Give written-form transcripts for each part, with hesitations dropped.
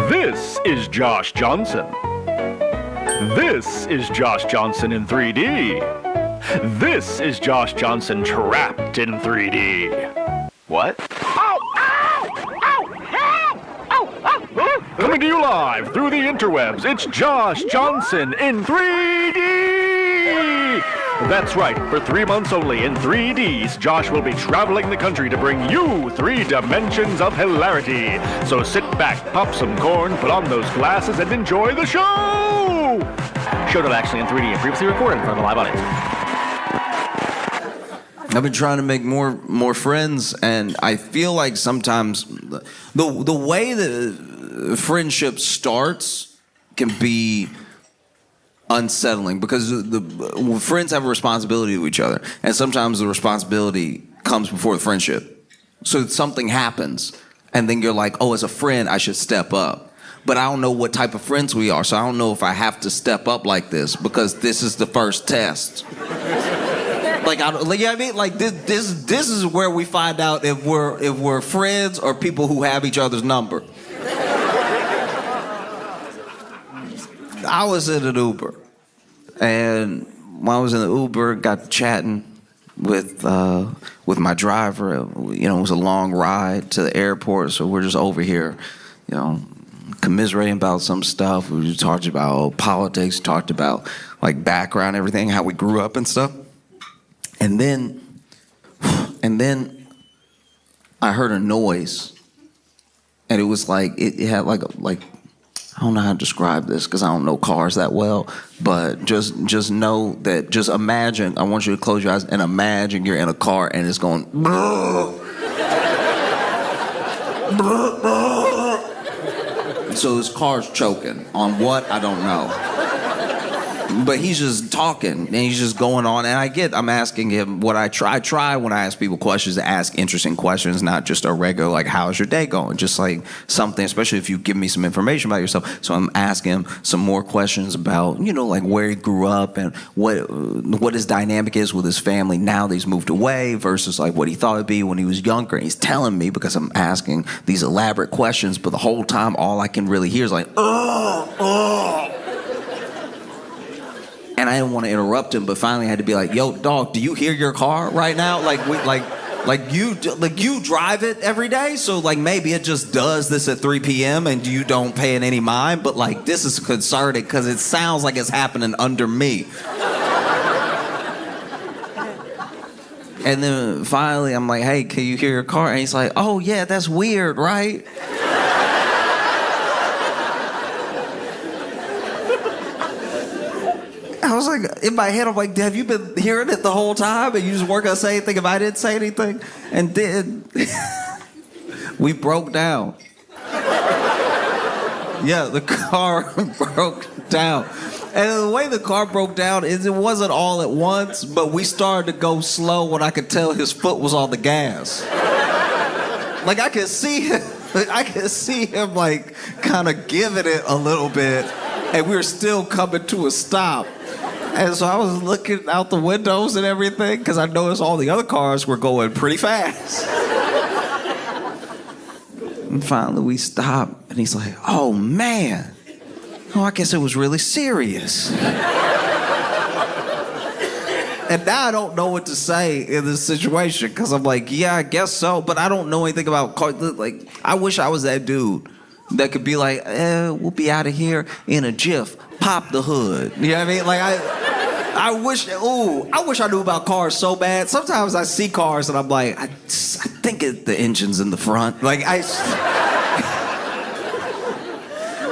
This is Josh Johnson. This is Josh Johnson in 3D. This is Josh Johnson trapped in 3D. What? Ow! Ow! Ow! Help! Ow! Ow! Coming to you live through the interwebs, it's Josh Johnson in 3D! That's right, for 3 months only in 3Ds, Josh will be traveling the country to bring you 3 dimensions of hilarity. So sit back, pop some corn, put on those glasses, and enjoy the show! Showed up actually in 3D and previously recorded in front of a live audience. I've been trying to make more friends, and I feel like sometimes the way that friendship starts can be unsettling because friends have a responsibility to each other, and sometimes the responsibility comes before the friendship. So something happens, and then you're like, oh, as a friend, I should step up. But I don't know what type of friends we are, so I don't know if I have to step up like this because this is the first test. Like, you know what I mean? Like, this is where we find out if we're friends or people who have each other's number. I was in an Uber, and when I was in the Uber, got chatting with my driver. You know, it was a long ride to the airport, so we're just over here, you know, commiserating about some stuff. We talked about politics, talked about like background, everything, how we grew up and stuff. And then I heard a noise, and it was like it had like I don't know how to describe this because I don't know cars that well, but just know that, just imagine, I want you to close your eyes and imagine you're in a car and it's going so this car's choking on what, I don't know. But he's just talking, and he's just going on, and I'm asking him what I try when I ask people questions to ask interesting questions, not just a regular, like, how's your day going? Just like something, especially if you give me some information about yourself. So I'm asking him some more questions about, you know, like where he grew up and what his dynamic is with his family now that he's moved away versus like what he thought it'd be when he was younger. And he's telling me because I'm asking these elaborate questions, but the whole time all I can really hear is like, oh. And I didn't want to interrupt him, but finally I had to be like, "Yo, dog, do you hear your car right now? You drive it every day, so like maybe it just does this at 3 p.m. and you don't pay it any mind, but like this is concerning because it sounds like it's happening under me." And then finally I'm like, "Hey, can you hear your car?" And he's like, "Oh yeah, that's weird, right?" I was like, in my head, I'm like, have you been hearing it the whole time? And you just weren't going to say anything if I didn't say anything? And then we broke down. Yeah, the car broke down. And the way the car broke down is it wasn't all at once, but we started to go slow when I could tell his foot was on the gas. Like I could see him like kind of giving it a little bit, and we were still coming to a stop. And so I was looking out the windows and everything because I noticed all the other cars were going pretty fast. And finally we stopped, and he's like, "Oh man, oh I guess it was really serious." And now I don't know what to say in this situation because I'm like, yeah, I guess so, but I don't know anything about cars. Like, I wish I was that dude that could be like, we'll be out of here in a jiff. Pop the hood. You know what I mean? Like, I wish I knew about cars so bad. Sometimes I see cars and I'm like, I think the engine's in the front. Like, I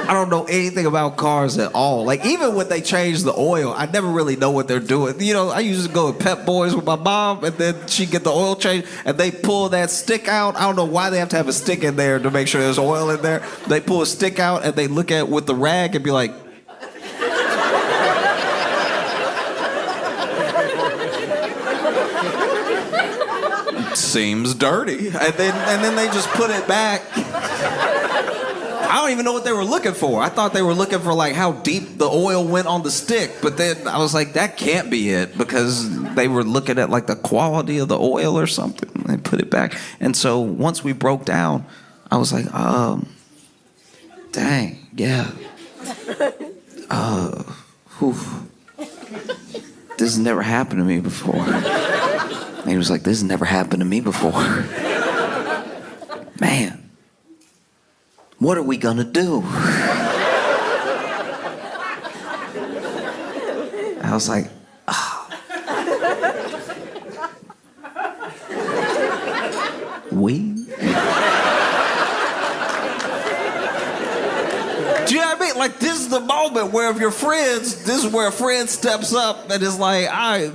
don't know anything about cars at all. Like, even when they change the oil, I never really know what they're doing. You know, I used to go to Pep Boys with my mom, and then she'd get the oil change, and they pull that stick out. I don't know why they have to have a stick in there to make sure there's oil in there. They pull a stick out, and they look at it with the rag and be like, seems dirty. And then they just put it back. I don't even know what they were looking for. I thought they were looking for like how deep the oil went on the stick, but then I was like, that can't be it, because they were looking at like the quality of the oil or something. They put it back. And so once we broke down, I was like, Dang, yeah. Whew. This has never happened to me before. And he was like, this has never happened to me before. Man, what are we gonna do? I was like, we? Do you know what I mean? Like, this is the moment where if your friends, this is where a friend steps up and is like,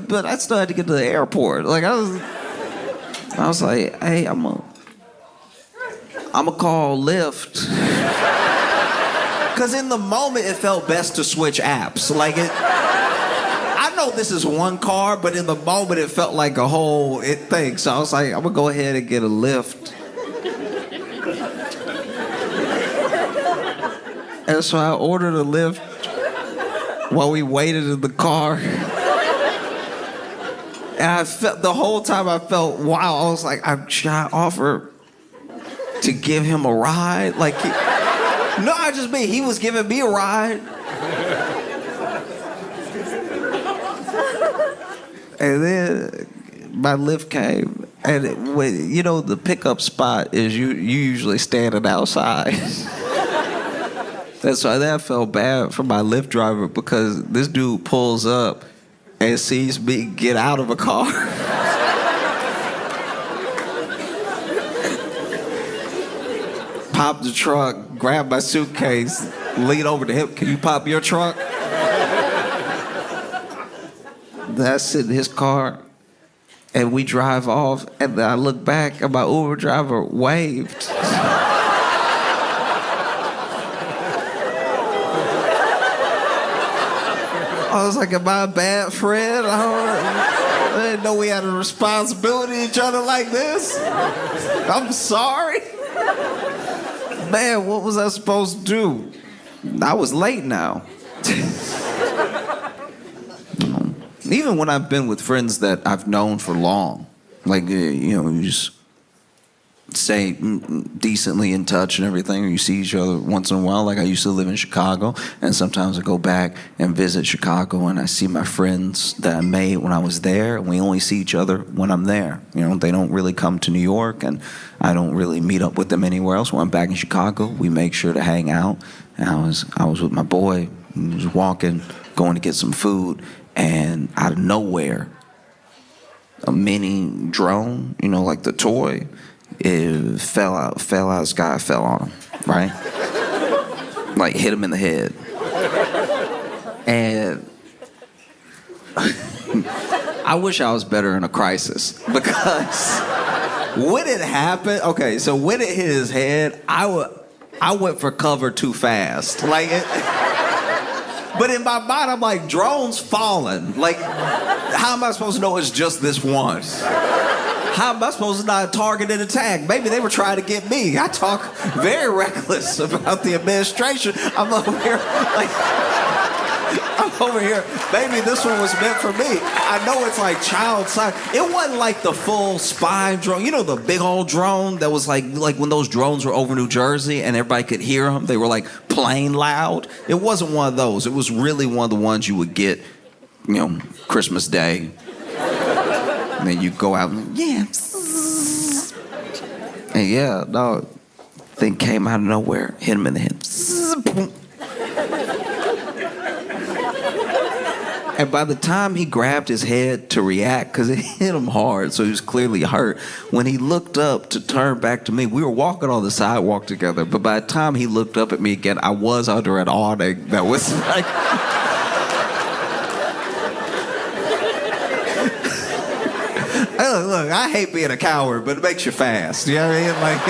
but I still had to get to the airport. Like, I was like, hey, I'm gonna call Lyft. Because in the moment, it felt best to switch apps. Like, I know this is one car, but in the moment, it felt like a whole thing. So I was like, I'm gonna go ahead and get a Lyft. And so I ordered a Lyft while we waited in the car. And I felt, the whole time I felt, wow, I was like, should I offer to give him a ride? Like, no, I just mean, he was giving me a ride. And then my Lyft came, and you know, the pickup spot is you usually standing outside. That's why that felt bad for my Lyft driver, because this dude pulls up and sees me get out of a car. Pop the trunk, grab my suitcase, lean over to him. Can you pop your trunk? Then I sit in his car and we drive off, and then I look back and my Uber driver waved. I was like, am I a bad friend? I didn't know we had a responsibility to each other like this. I'm sorry. Man, what was I supposed to do? I was late now. Even when I've been with friends that I've known for long, like, you know, you just stay decently in touch and everything, or you see each other once in a while. Like, I used to live in Chicago, and sometimes I go back and visit Chicago, and I see my friends that I made when I was there, and we only see each other when I'm there. You know, they don't really come to New York, and I don't really meet up with them anywhere else. When I'm back in Chicago, we make sure to hang out. And I was with my boy, he was walking, going to get some food, and out of nowhere, a mini drone, you know, like the toy, it fell out of the sky, fell on him, right? Like, hit him in the head. And I wish I was better in a crisis, because when it happened, okay, so when it hit his head, I went for cover too fast. Like, but in my mind, I'm like, drone's falling. Like, how am I supposed to know it's just this one? How am I supposed to not target and attack? Maybe they were trying to get me. I talk very reckless about the administration. I'm over here, maybe this one was meant for me. I know it's like child size. It wasn't like the full spy drone. You know, the big old drone that was like when those drones were over New Jersey and everybody could hear them. They were like plain loud. It wasn't one of those. It was really one of the ones you would get, you know, Christmas Day. And then you go out and, yeah. And yeah, no, thing came out of nowhere, hit him in the head. And by the time he grabbed his head to react, because it hit him hard, so he was clearly hurt, when he looked up to turn back to me, we were walking on the sidewalk together, but by the time he looked up at me again, I was under an awning that was like... Look, I hate being a coward, but it makes you fast. You know what I mean? Like,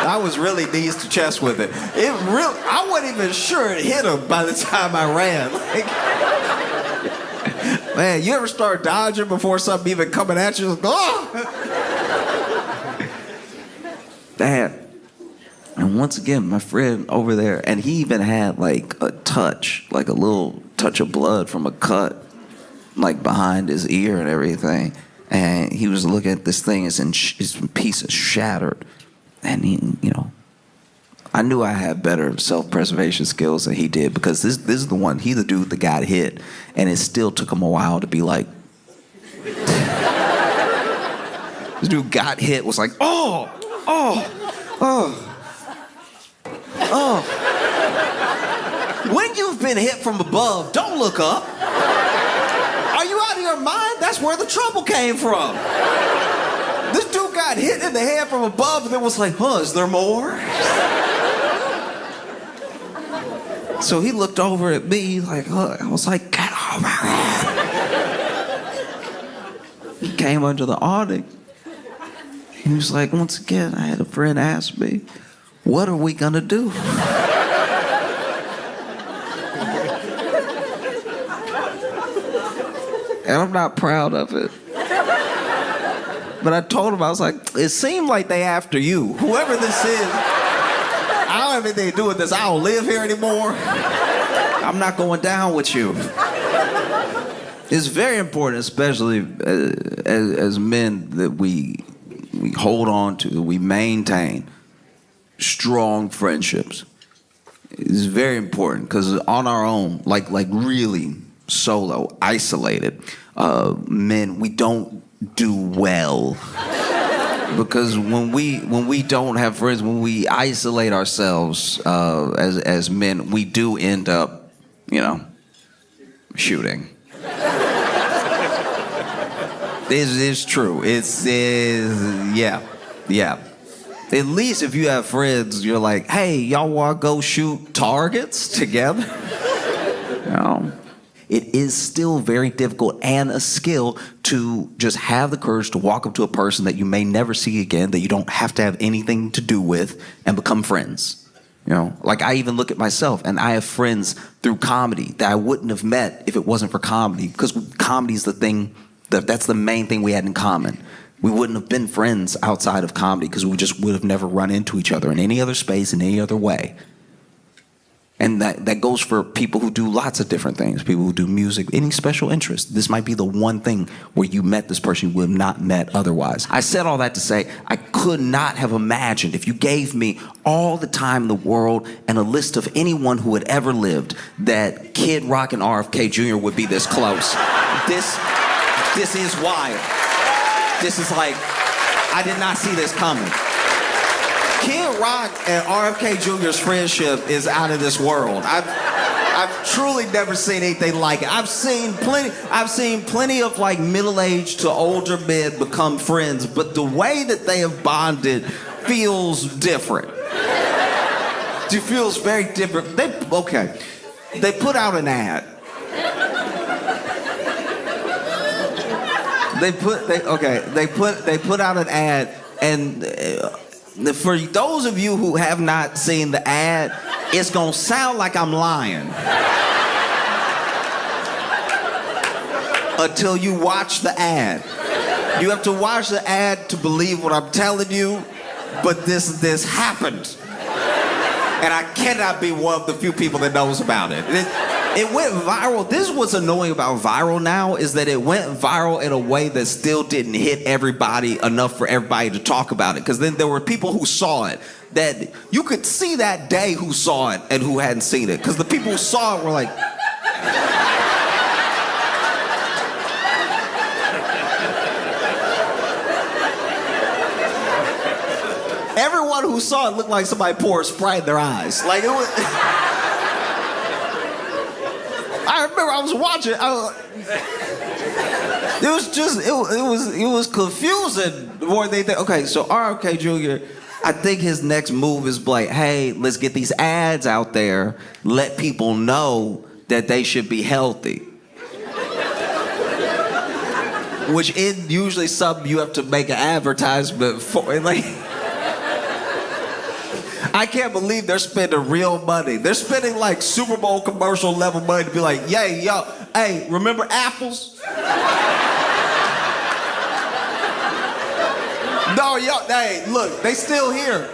I was really knees to chest with it. I wasn't even sure it hit him by the time I ran. Like, man, you ever start dodging before something even coming at you? Oh! Dad. And once again, my friend over there, and he even had like a touch, like a little touch of blood from a cut, like behind his ear and everything. And he was looking at this thing, it's in pieces, shattered. And he, you know, I knew I had better self-preservation skills than he did, because this is the one. He the dude that got hit, and it still took him a while to be like. This dude got hit, was like, oh. When you've been hit from above, don't look up. Are you out of your mind? That's where the trouble came from. This dude got hit in the head from above and then was like, is there more? So he looked over at me like, I was like, get over it. He came under the awning. He was like, once again, I had a friend ask me, what are we gonna do? And I'm not proud of it. But I told him, I was like, it seemed like they after you. Whoever this is, I don't have anything to do with this. I don't live here anymore. I'm not going down with you. It's very important, especially as men, that we hold on to, we maintain strong friendships. It's very important, because on our own, like really solo, isolated, men, we don't do well. Because when we don't have friends, when we isolate ourselves as men, we do end up, shooting. This is true. Yeah. At least if you have friends, you're like, hey, y'all want to go shoot targets together? It is still very difficult and a skill to just have the courage to walk up to a person that you may never see again, that you don't have to have anything to do with, and become friends. Like I even look at myself, and I have friends through comedy that I wouldn't have met if it wasn't for comedy, because comedy's the thing, that's the main thing we had in common. We wouldn't have been friends outside of comedy, because we just would have never run into each other in any other space, in any other way. And that goes for people who do lots of different things, people who do music, any special interest. This might be the one thing where you met this person you would have not met otherwise. I said all that to say I could not have imagined, if you gave me all the time in the world and a list of anyone who had ever lived, that Kid Rock-RFK Jr. would be this close. This is wild. This is like, I did not see this coming. Kid Rock and RFK Jr.'s friendship is out of this world. I've truly never seen anything like it. I've seen plenty of like middle-aged to older men become friends, but the way that they have bonded feels different. It feels very different. They put out an ad. They put out an ad, and for those of you who have not seen the ad, it's gonna sound like I'm lying until you watch the ad. You have to watch the ad to believe what I'm telling you, but this happened, and I cannot be one of the few people that knows about it. It went viral. This is what's annoying about viral now, is that it went viral in a way that still didn't hit everybody enough for everybody to talk about it. Because then there were people who saw it that you could see that day who saw it and who hadn't seen it. Because the people who saw it were like... Everyone who saw it looked like somebody poured Sprite in their eyes. Like, it was... I remember I was watching. It was confusing more than they. Okay, so RFK Jr. I think his next move is like, hey, let's get these ads out there, let people know that they should be healthy. Which is usually something you have to make an advertisement for. Like, I can't believe they're spending real money. They're spending like Super Bowl commercial level money to be like, yay, yo, hey, remember apples? No, yo, hey, look, they still here.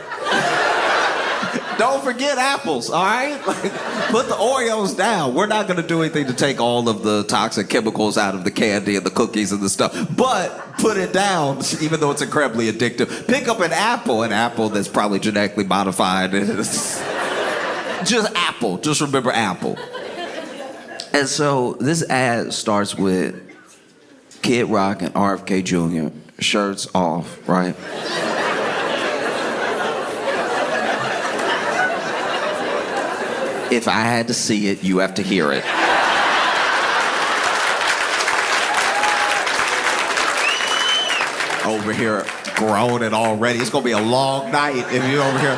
Don't forget apples, all right? Like, put the Oreos down. We're not going to do anything to take all of the toxic chemicals out of the candy and the cookies and the stuff, but put it down, even though it's incredibly addictive. Pick up an apple that's probably genetically modified. Just apple. Just remember apple. And so this ad starts with Kid Rock and RFK Jr. shirts off, right? If I had to see it, you have to hear it. Over here groaning already. It's gonna be a long night if you're over here.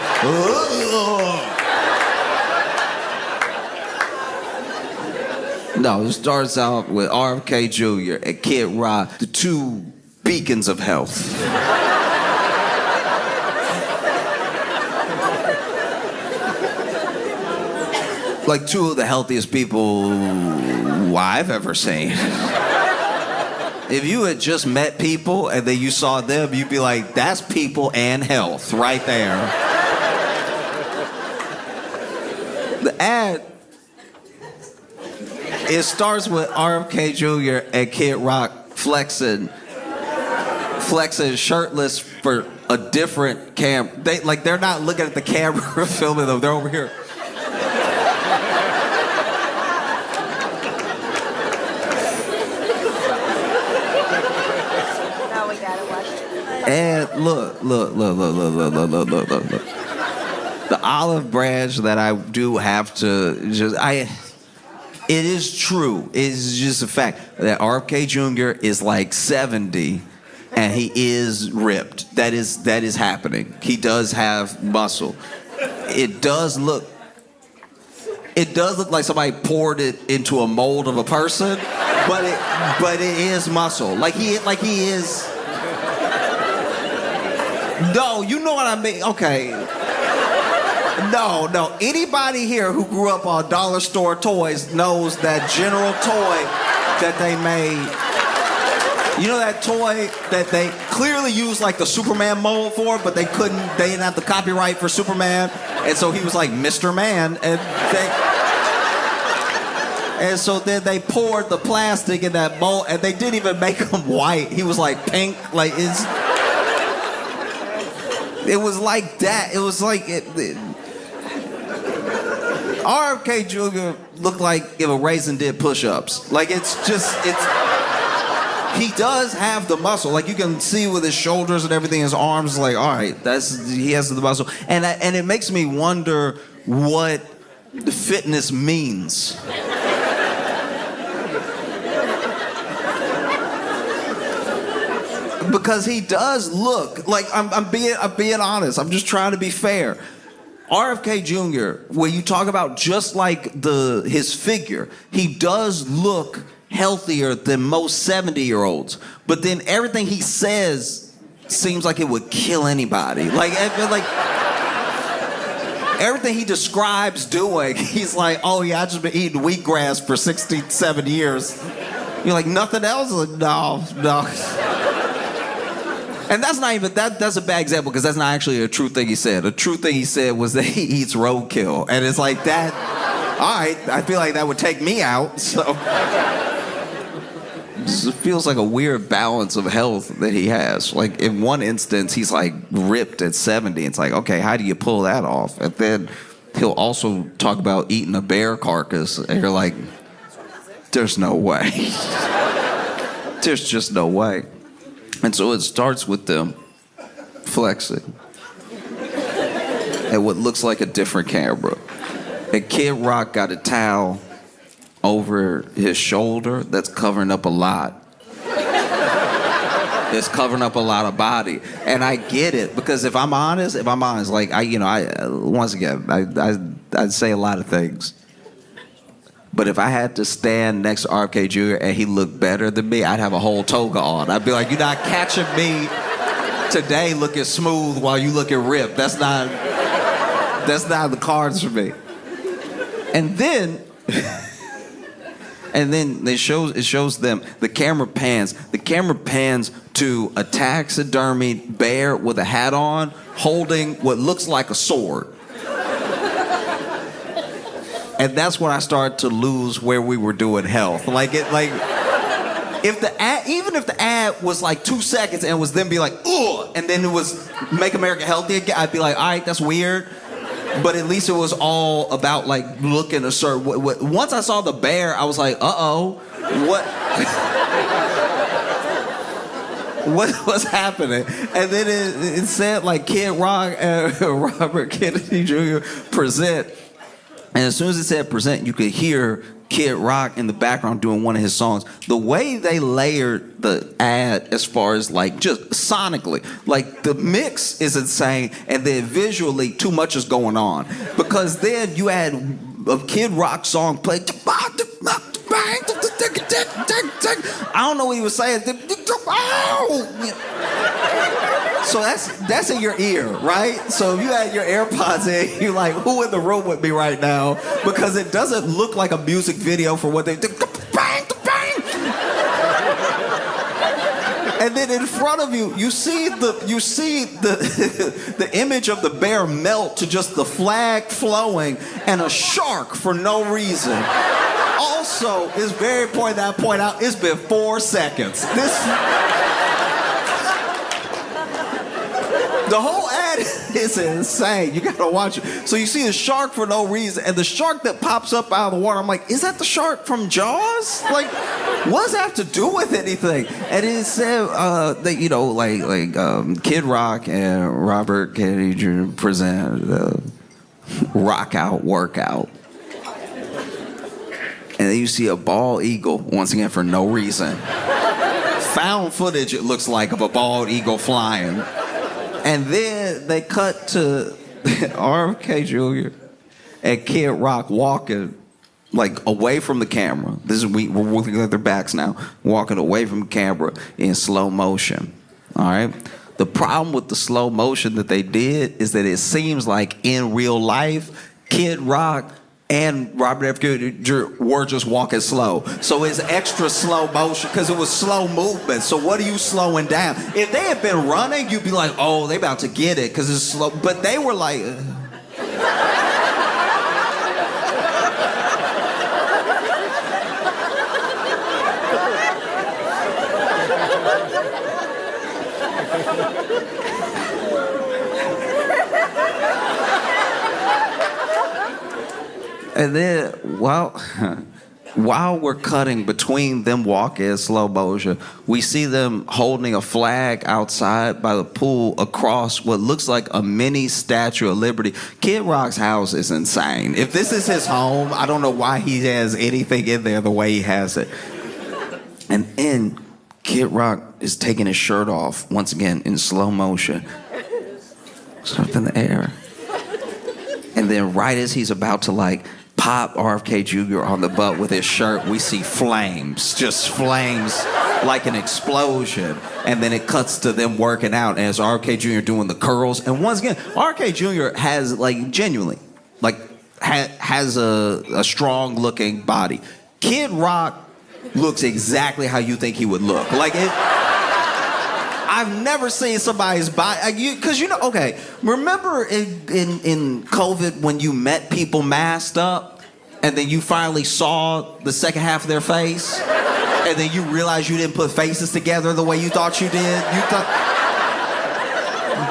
No, it starts out with RFK Jr. and Kid Rock, the two beacons of health. Like two of the healthiest people I've ever seen. If you had just met people and then you saw them, you'd be like, that's people and health right there. The ad, it starts with RFK Jr. and Kid Rock flexing shirtless for a different camera. They're not looking at the camera filming them, they're over here. And look. The olive branch that I do have to it is true. It's just a fact that RFK Jr. is like 70 and he is ripped. That is happening. He does have muscle. It does look like somebody poured it into a mold of a person, but it is muscle. Like he is. No, you know what I mean. Okay. No. Anybody here who grew up on dollar store toys knows that general toy that they made. You know that toy that they clearly used like the Superman mold for, but they didn't have the copyright for Superman, and so he was like Mr. Man, and so then they poured the plastic in that mold, and they didn't even make him white. He was like pink, like it's. It was like that. It was like RFK Jr. looked like if a raisin did push-ups. Like he does have the muscle. Like you can see with his shoulders and everything, his arms. Like all right, he has the muscle, and it makes me wonder what fitness means. Because he does look like I'm being honest. I'm just trying to be fair. RFK Jr., when you talk about just like his figure, he does look healthier than most 70-year-olds. But then everything he says seems like it would kill anybody. Like everything he describes doing, he's like, oh yeah, I just been eating wheatgrass for 67 years. You're like, nothing else? No. And that's not even, that's a bad example because that's not actually a true thing he said. A true thing he said was that he eats roadkill. And it's like that, all right, I feel like that would take me out, so. It feels like a weird balance of health that he has. Like in one instance, he's like ripped at 70. It's like, okay, how do you pull that off? And then he'll also talk about eating a bear carcass. And you're like, there's no way. There's just no way. And so it starts with them flexing at what looks like a different camera. And Kid Rock got a towel over his shoulder that's covering up a lot. It's covering up a lot of body. And I get it, because if I'm honest, like, once again, I'd say a lot of things. But if I had to stand next to RFK Jr. and he looked better than me, I'd have a whole toga on. I'd be like, you're not catching me today looking smooth while you looking ripped. That's not the cards for me. And then it shows them, the camera pans to a taxidermied bear with a hat on, holding what looks like a sword. And that's when I started to lose where we were doing health. If the ad, even if the ad was like 2 seconds and was then be like, ugh, and then it was make America healthy again, I'd be like, all right, that's weird. But at least it was all about like looking a certain way. Once I saw the bear, I was like, uh-oh, what? What's happening? And then it said like Kid Rock and Robert Kennedy Jr. present. And as soon as it said present, you could hear Kid Rock in the background doing one of his songs. The way they layered the ad as far as like just sonically, like the mix is insane, and then visually too much is going on. Because then you had a Kid Rock song play. I don't know what he was saying. So that's in your ear, right? So if you had your AirPods in, you're like, who in the room with me right now? Because it doesn't look like a music video for what they do. And then in front of you, you see the the image of the bear melt to just the flag flowing and a shark for no reason. Also, it's very important that I point out, it's been 4 seconds. The whole ad is insane. You gotta watch it. So you see a shark for no reason, and the shark that pops up out of the water, I'm like, is that the shark from Jaws? Like, what does that have to do with anything? And it said that, you know, Kid Rock and Robert Kennedy Jr. present Rock Out Workout. And then you see a bald eagle, once again, for no reason. Found footage, it looks like, of a bald eagle flying. And then they cut to RFK Jr. and Kid Rock walking, like, away from the camera. We're looking at their backs now, walking away from the camera in slow motion. All right? The problem with the slow motion that they did is that it seems like in real life, Kid Rock and Robert F. Jr. were just walking slow. So it's extra slow motion because it was slow movement. So what are you slowing down? If they had been running, you'd be like, oh, they about to get it because it's slow. But they were like... And then, while we're cutting between them walking in slow motion, we see them holding a flag outside by the pool across what looks like a mini Statue of Liberty. Kid Rock's house is insane. If this is his home, I don't know why he has anything in there the way he has it. And then Kid Rock is taking his shirt off, once again, in slow motion. It's up in the air. And then right as he's about to, like, pop RFK Jr. on the butt with his shirt, we see flames, just flames like an explosion. And then it cuts to them working out as RFK Jr. doing the curls. And once again, RFK Jr. has, like, genuinely, like, has a strong looking body. Kid Rock looks exactly how you think he would look. Like, I've never seen somebody's body, because okay, remember in COVID when you met people masked up and then you finally saw the second half of their face and then you realized you didn't put faces together the way you thought you did?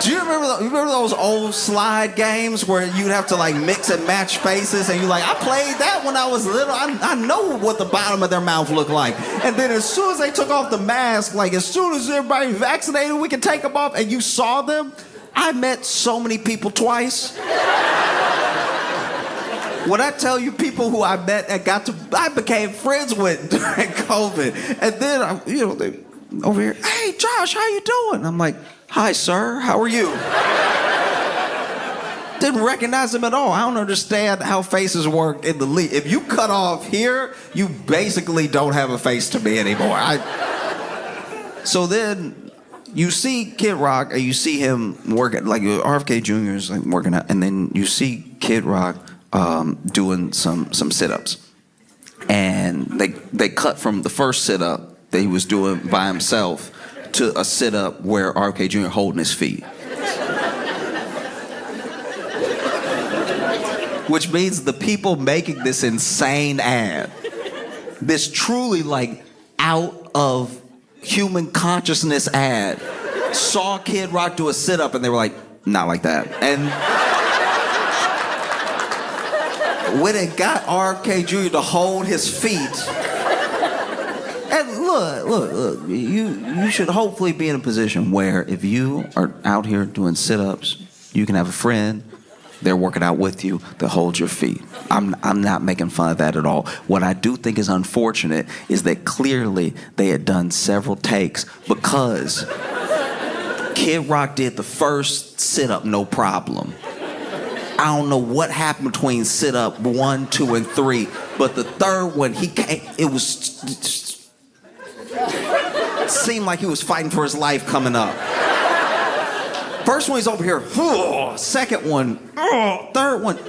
Do you remember those old slide games where you'd have to like mix and match faces and you're like, I played that when I was little. I know what the bottom of their mouth looked like. And then as soon as they took off the mask, like as soon as everybody vaccinated, we could take them off and you saw them. I met so many people twice. When I tell you people who I met and I became friends with during COVID. And then, they over here, hey, Josh, how you doing? I'm like, hi, sir, how are you? Didn't recognize him at all. I don't understand how faces work in the league. If you cut off here, you basically don't have a face to me anymore. So then you see Kid Rock, and you see him working, like RFK Jr. is like working out, and then you see Kid Rock doing some sit-ups. And they cut from the first sit-up that he was doing by himself to a sit-up where RFK Jr. holding his feet. which means the people making this insane ad, this truly like out of human consciousness ad, saw Kid Rock do a sit-up and they were like, not like that. And when it got RFK Jr. to hold his feet, and look, you should hopefully be in a position where if you are out here doing sit-ups, you can have a friend, they're working out with you, they'll hold your feet. I'm not making fun of that at all. What I do think is unfortunate is that clearly they had done several takes because Kid Rock did the first sit-up no problem. I don't know what happened between sit-up 1, 2, and 3, but the third one, it seemed like he was fighting for his life coming up. First one, he's over here. Second one. Third one.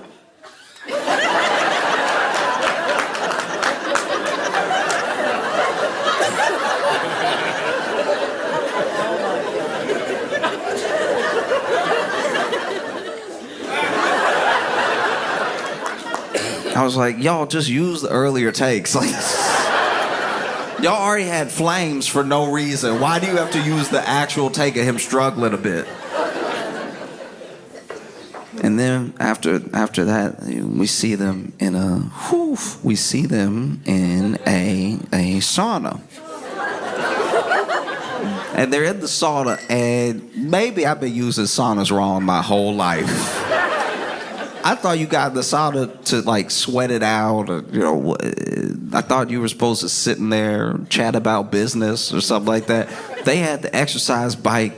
I was like, y'all just use the earlier takes. Like, y'all already had flames for no reason. Why do you have to use the actual take of him struggling a bit? And then after that, we see them in a sauna. And they're in the sauna, and maybe I've been using saunas wrong my whole life. I thought you got in the sauna to like sweat it out, or, I thought you were supposed to sit in there, chat about business or something like that. They had the exercise bike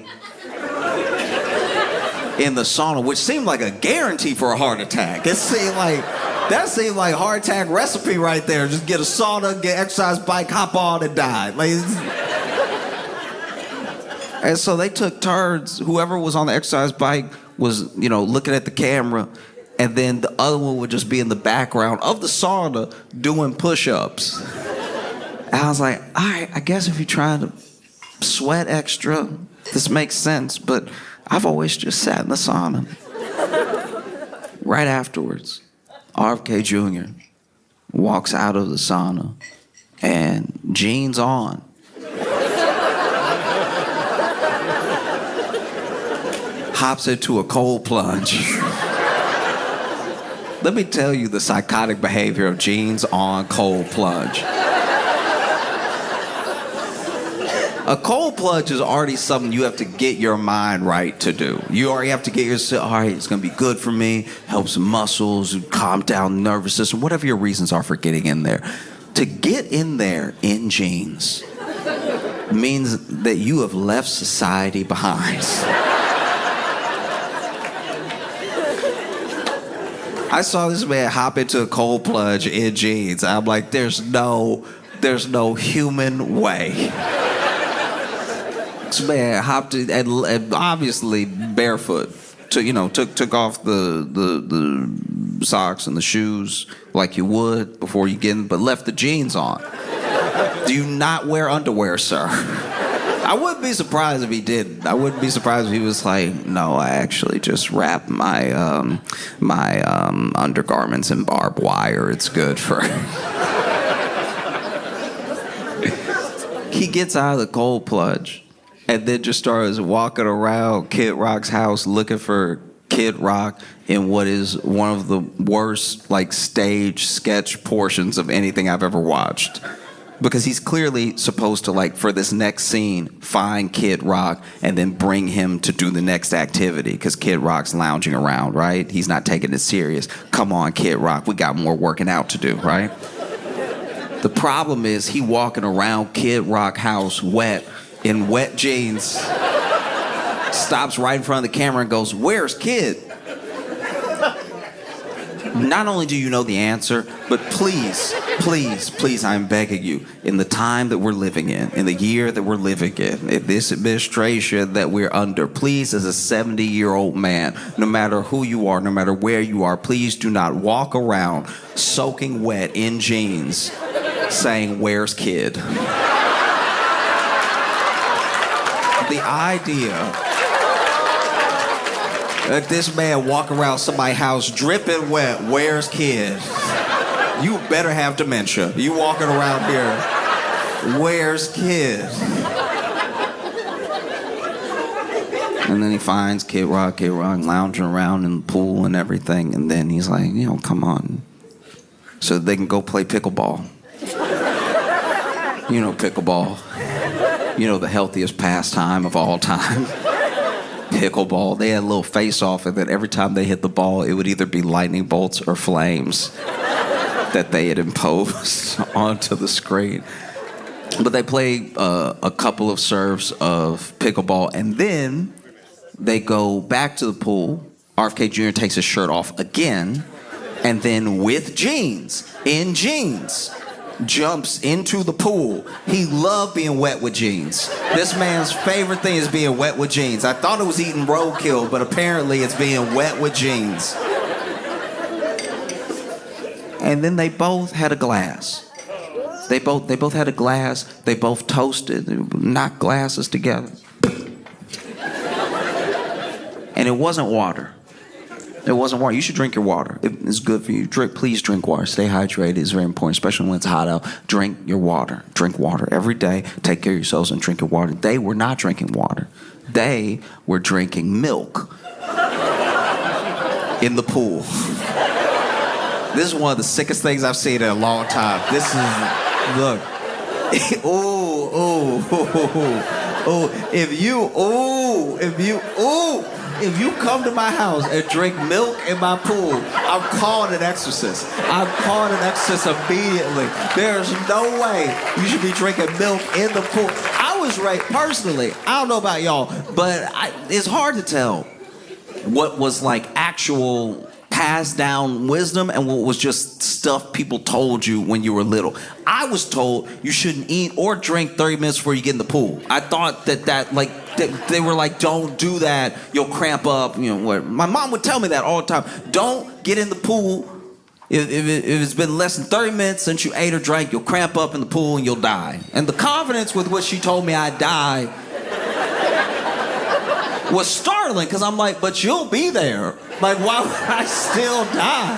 in the sauna, which seemed like a guarantee for a heart attack. That seemed like heart attack recipe right there. Just get a sauna, get exercise bike, hop on and die. And so they took turns. Whoever was on the exercise bike was, looking at the camera, and then the other one would just be in the background of the sauna doing push-ups. And I was like, all right, I guess if you're trying to sweat extra, this makes sense, but I've always just sat in the sauna. Right afterwards, RFK Jr. walks out of the sauna and jeans on. Hops into a cold plunge. Let me tell you the psychotic behavior of jeans on cold plunge. A cold plunge is already something you have to get your mind right to do. You already have to get yourself, all right, it's going to be good for me, helps muscles, calm down the nervous system, whatever your reasons are for getting in there. To get in there in jeans means that you have left society behind. I saw this man hop into a cold plunge in jeans. I'm like, there's no human way. This man hopped in, and obviously barefoot. Took off the socks and the shoes like you would before you get in, but left the jeans on. Do you not wear underwear, sir? I wouldn't be surprised if he did. I wouldn't be surprised if he was like, no, I actually just wrap my undergarments in barbed wire. It's good for... He gets out of the cold plunge and then just starts walking around Kid Rock's house looking for Kid Rock in what is one of the worst stage sketch portions of anything I've ever watched. Because he's clearly supposed to, for this next scene, find Kid Rock and then bring him to do the next activity. Because Kid Rock's lounging around, right? He's not taking it serious. Come on, Kid Rock. We got more working out to do, right? The problem is he walking around Kid Rock house wet, in wet jeans, stops right in front of the camera and goes, "Where's Kid?" Not only do you know the answer, but please, I'm begging you, in the time that we're living in the year that we're living in this administration that we're under, please, as a 70-year-old man, no matter who you are, no matter where you are, please do not walk around soaking wet in jeans saying, "Where's Kid?" The idea This man walk around somebody's house dripping wet. Where's Kid? You better have dementia. You walking around here. Where's Kid? And then he finds Kid Rock lounging around in the pool and everything. And then he's like, come on. So they can go play pickleball. You know pickleball. You know the healthiest pastime of all time. Pickleball. They had a little face-off, and then every time they hit the ball, it would either be lightning bolts or flames that they had imposed onto the screen. But they played a couple of serves of pickleball, and then they go back to the pool. RFK Jr. takes his shirt off again, and then with jeans, in jeans, jumps into the pool. He loved being wet with jeans. This man's favorite thing is being wet with jeans. I thought it was eating roadkill, but apparently it's being wet with jeans. And then they both had a glass. They both had a glass. They both toasted. They knocked glasses together. And it wasn't water. It wasn't water. You should drink your water. It's good for you. Please drink water. Stay hydrated. It's very important, especially when it's hot out. Drink your water. Drink water every day. Take care of yourselves and drink your water. They were not drinking water. They were drinking milk in the pool. This is one of the sickest things I've seen in a long time. This is, look. If you come to my house and drink milk in my pool, I'm calling an exorcist. I'm calling an exorcist immediately. There's no way you should be drinking milk in the pool. I was raised, personally, I don't know about y'all, but it's hard to tell what was like actual passed down wisdom and what was just stuff people told you when you were little. I was told you shouldn't eat or drink 30 minutes before you get in the pool. I thought that they were like, don't do that, you'll cramp up. My mom would tell me that all the time. Don't get in the pool if it's been less than 30 minutes since you ate or drank, you'll cramp up in the pool and you'll die. And the confidence with which she told me I'd die was startling, because I'm like, but you'll be there. Like, why would I still die?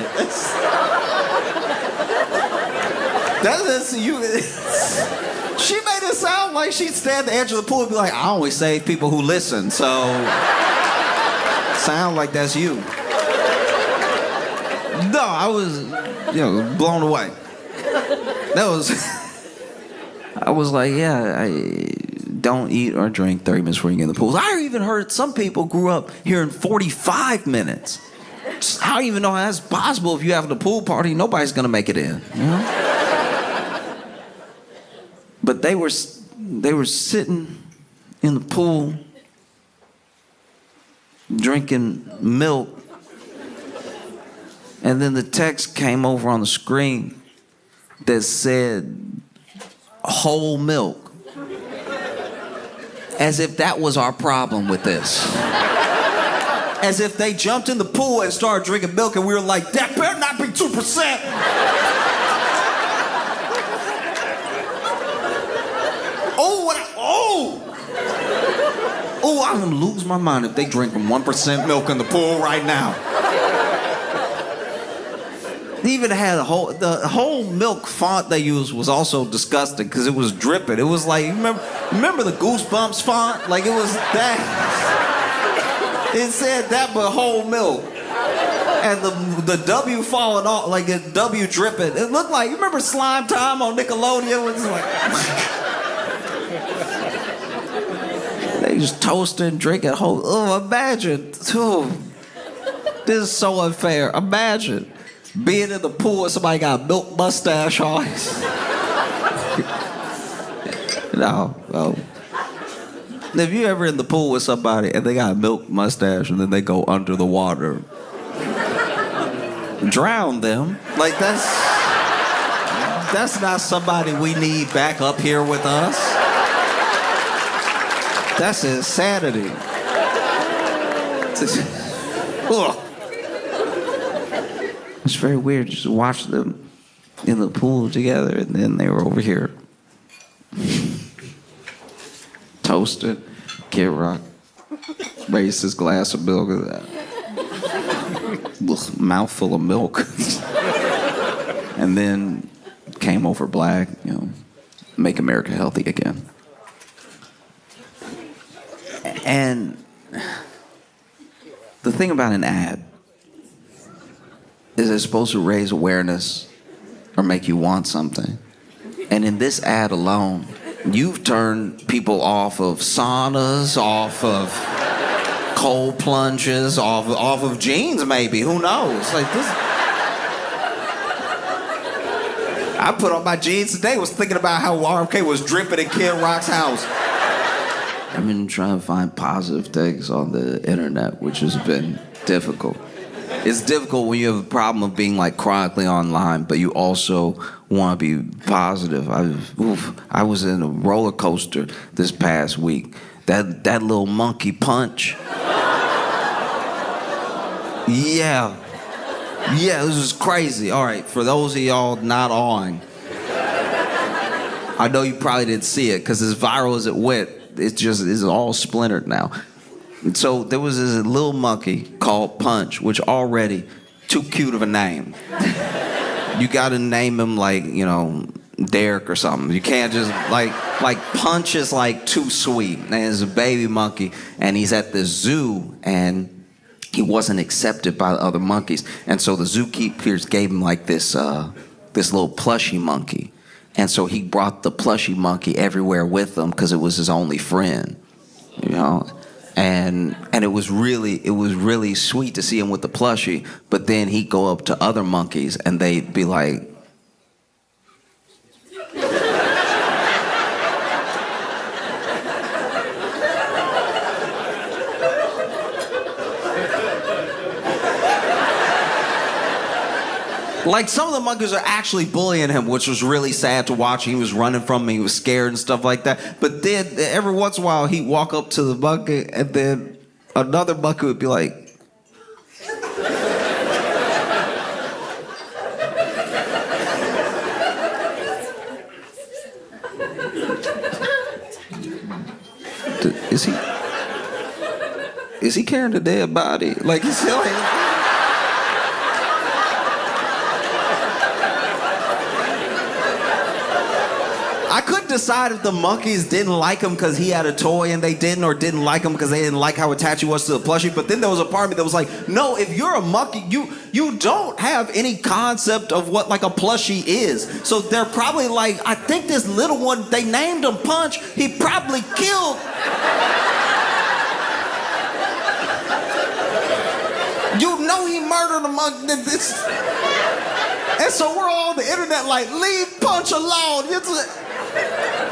She made it sound like she'd stand at the edge of the pool and be like, I only save people who listen, so sound like that's you. No, I was, blown away. I was like, don't eat or drink 30 minutes before you get in the pool. I even heard some people grew up hearing 45 minutes. I don't even know how that's possible. If you have a pool party, nobody's gonna make it in. But they were sitting in the pool, drinking milk, and then the text came over on the screen that said whole milk. As if that was our problem with this. As if they jumped in the pool and started drinking milk and we were like, that better not be 2%. I'm gonna lose my mind if they drinking 1% milk in the pool right now. They even had the whole milk font they used was also disgusting because it was dripping. It was like, remember the Goosebumps font? Like, it was that. It said that, but whole milk. And the W falling off, like a W dripping. It looked like, you remember Slime Time on Nickelodeon? It was like, they just toasting and drinking whole. Oh, imagine. Oh, this is so unfair. Imagine being in the pool and somebody got a milk mustache on. No. If you ever in the pool with somebody and they got a milk mustache and then they go under the water, drown them. Like, that's not somebody we need back up here with us. That's insanity. It's very weird just to watch them in the pool together, and then they were over here toasted. Kid Rock raised his glass of milk. mouthful of milk. And then came over black, make America healthy again. And the thing about an ad is it's supposed to raise awareness or make you want something. And in this ad alone, you've turned people off of saunas, off of cold plunges, off of jeans maybe, who knows? Like this. I put on my jeans today, was thinking about how RFK was dripping in Kid Rock's house. I've been trying to find positive things on the internet, which has been difficult. It's difficult when you have a problem of being like chronically online, but you also want to be positive. I was in a roller coaster this past week. That little monkey punch. Yeah, this is crazy. All right, for those of y'all not on, I know you probably didn't see it because as viral as it went, it's all splintered now. And so there was this little monkey called Punch, which already too cute of a name. You got to name him like, Derek or something. You can't just like Punch is like too sweet. And it's a baby monkey, and he's at the zoo, and he wasn't accepted by the other monkeys. And so the zookeepers gave him like this little plushie monkey. And so he brought the plushie monkey everywhere with him because it was his only friend, And it was really sweet to see him with the plushie, but then he'd go up to other monkeys and they'd be like, like some of the monkeys are actually bullying him, which was really sad to watch. He was running from me, he was scared and stuff like that. But then every once in a while, he'd walk up to the monkey, and then another monkey would be like, is he carrying a dead body? Like he's like. I couldn't decide if the monkeys didn't like him because he had a toy and they didn't, or didn't like him because they didn't like how attached he was to the plushie. But then there was a part of me that was like, no, if you're a monkey, you don't have any concept of what like a plushie is. So they're probably like, I think this little one, they named him Punch, he probably killed. He murdered a monkey. And so we're all on the internet like, leave Punch alone.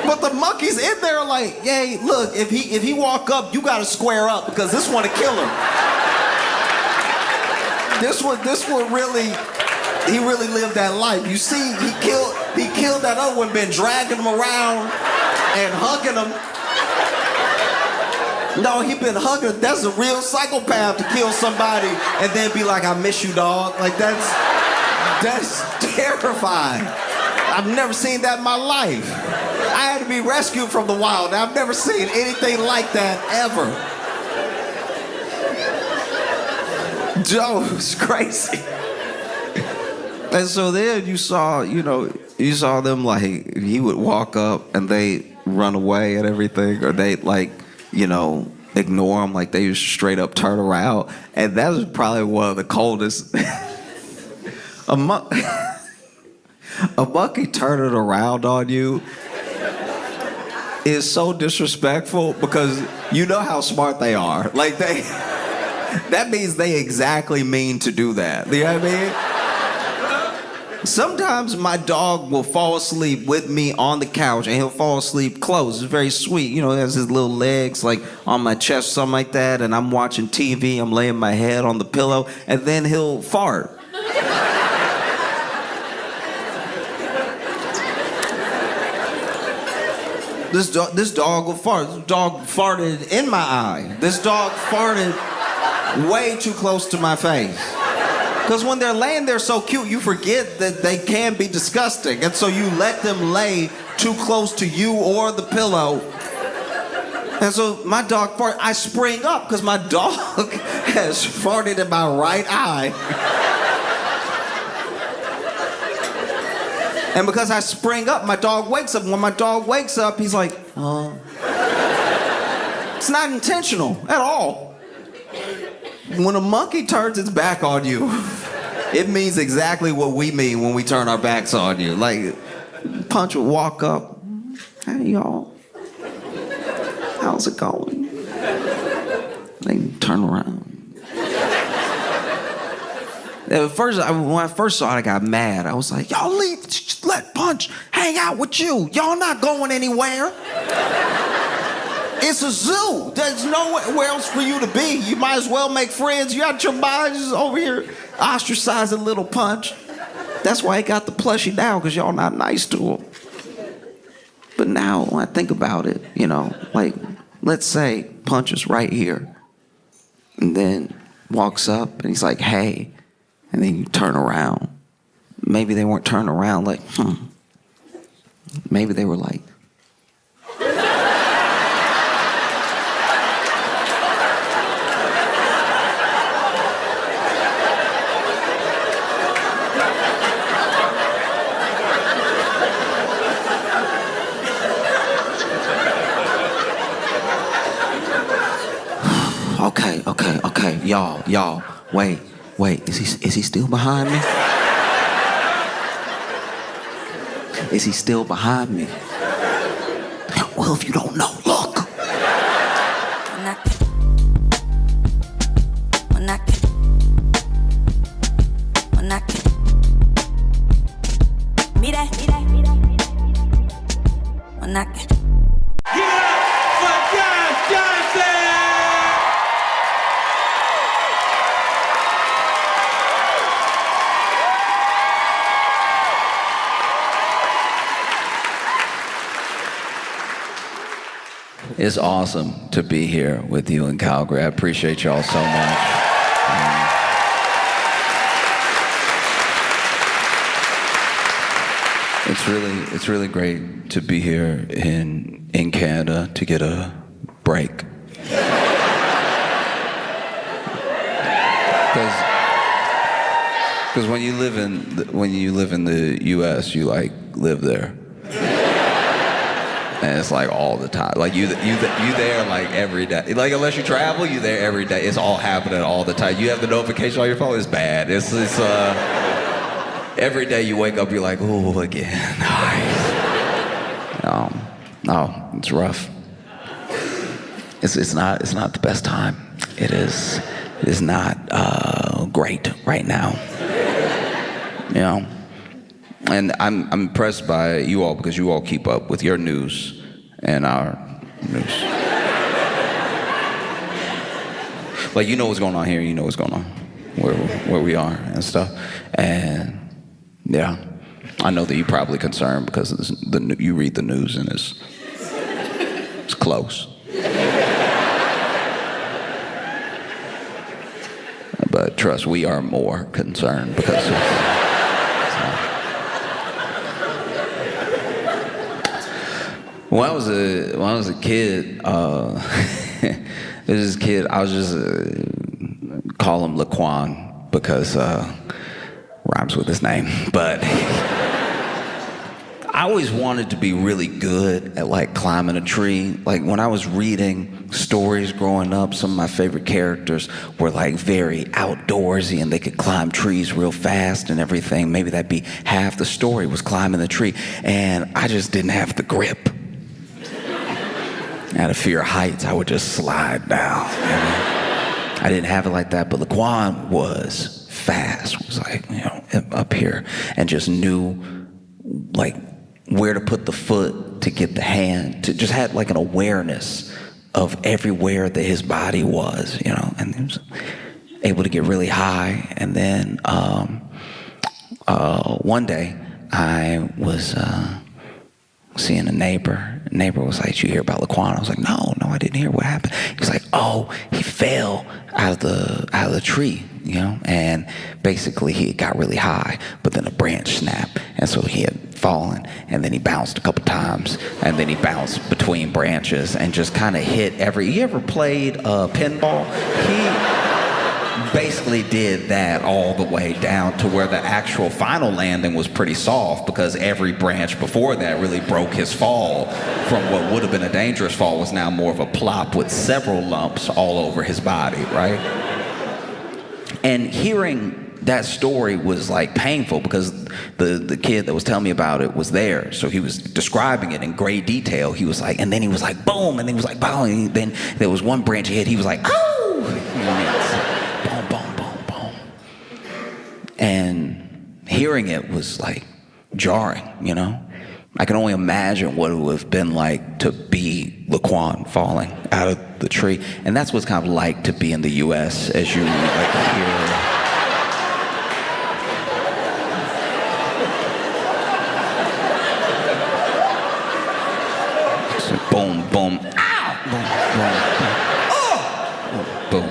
But the monkeys in there are like, yay, look, if he walk up, you gotta square up because this one to kill him. This one really, he really lived that life. You see, he killed that other one, been dragging him around and hugging him. No, he been hugging. That's a real psychopath to kill somebody and then be like, I miss you, dog. Like that's terrifying. I've never seen that in my life. I had to be rescued from the wild. I've never seen anything like that ever. Joe, it's crazy. And so then you saw them like, he would walk up and they run away and everything, or they like, ignore him, like they just straight up turn around. And that was probably one of the coldest. A monkey turning around on you is so disrespectful because you know how smart they are. Like that means they exactly mean to do that. You know what I mean? Sometimes my dog will fall asleep with me on the couch and he'll fall asleep close. It's very sweet. He has his little legs like on my chest or something like that, and I'm watching TV, I'm laying my head on the pillow, and then he'll fart. This dog will fart. This dog farted in my eye. This dog farted way too close to my face. Because when they're laying there so cute, you forget that they can be disgusting. And so you let them lay too close to you or the pillow. And so my dog farted. I spring up because my dog has farted in my right eye. And because I spring up, my dog wakes up. When my dog wakes up, he's like, oh. It's not intentional at all. When a monkey turns its back on you, it means exactly what we mean when we turn our backs on you. Like, Punch would walk up. Hey, y'all. How's it going? They turn around. At first, when I first saw it, I got mad. I was like, y'all leave, just let Punch hang out with you. Y'all not going anywhere. It's a zoo. There's nowhere else for you to be. You might as well make friends. You got your mind just over here ostracizing little Punch. That's why he got the plushie now, because y'all not nice to him. But now, when I think about it, you know, like, let's say Punch is right here, and then walks up, and he's like, hey, and then you turn around. Maybe they weren't turning around like, Maybe they were like, okay, y'all, wait, is he still behind me? Is he still behind me? Well, if you don't know, look. It's awesome to be here with you in Calgary. I appreciate y'all so much. It's really great to be here in Canada to get a break. Because when you live in the U.S., you like live there. And it's like all the time. Like you there like every day. Like unless you travel, you there every day. It's all happening all the time. You have the notification on your phone. It's bad. It's every day you wake up, you're like, oh, again. No, it's rough. It's not the best time. It is not great right now. You know. And I'm impressed by you all because you all keep up with your news and our news. Like, you know what's going on here, you know what's going on, where we are and stuff. And yeah, I know that you're probably concerned because you read the news and it's close. But trust, we are more concerned because When I was a kid, there's this kid, I was just call him Laquan because rhymes with his name. But I always wanted to be really good at like climbing a tree. Like when I was reading stories growing up, some of my favorite characters were like very outdoorsy and they could climb trees real fast and everything. Maybe that'd be half the story was climbing the tree. And I just didn't have the grip. Out of fear of heights, I would just slide down. I didn't have it like that, but Laquan was fast. Was like, you know, up here, and just knew like where to put the foot to get the hand. To just had like an awareness of everywhere that his body was, you know, and he was able to get really high. And then one day I was seeing a neighbor. The neighbor was like, "Did you hear about Laquan?" I was like, No, I didn't hear what happened. He was like, "Oh, he fell out of the tree, you know, and basically he got really high, but then a branch snapped, and so he had fallen, and then he bounced a couple times, and then he bounced between branches and just kind of hit every. You ever played pinball? basically did that all the way down to where the actual final landing was pretty soft, because every branch before that really broke his fall from what would have been a dangerous fall was now more of a plop with several lumps all over his body, right? And hearing that story was like painful, because the kid that was telling me about it was there, so he was describing it in great detail. He was like, and then he was like, boom, and then he was like, boom, and then there was one branch he hit, he was like, oh, boom, boom, boom, boom. And hearing it was like jarring, you know? I can only imagine what it would have been like to be Laquan falling out of the tree. And that's what it's kind of like to be in the US, as you like hear. Boom, boom, ow! Boom, boom, oh! Boom.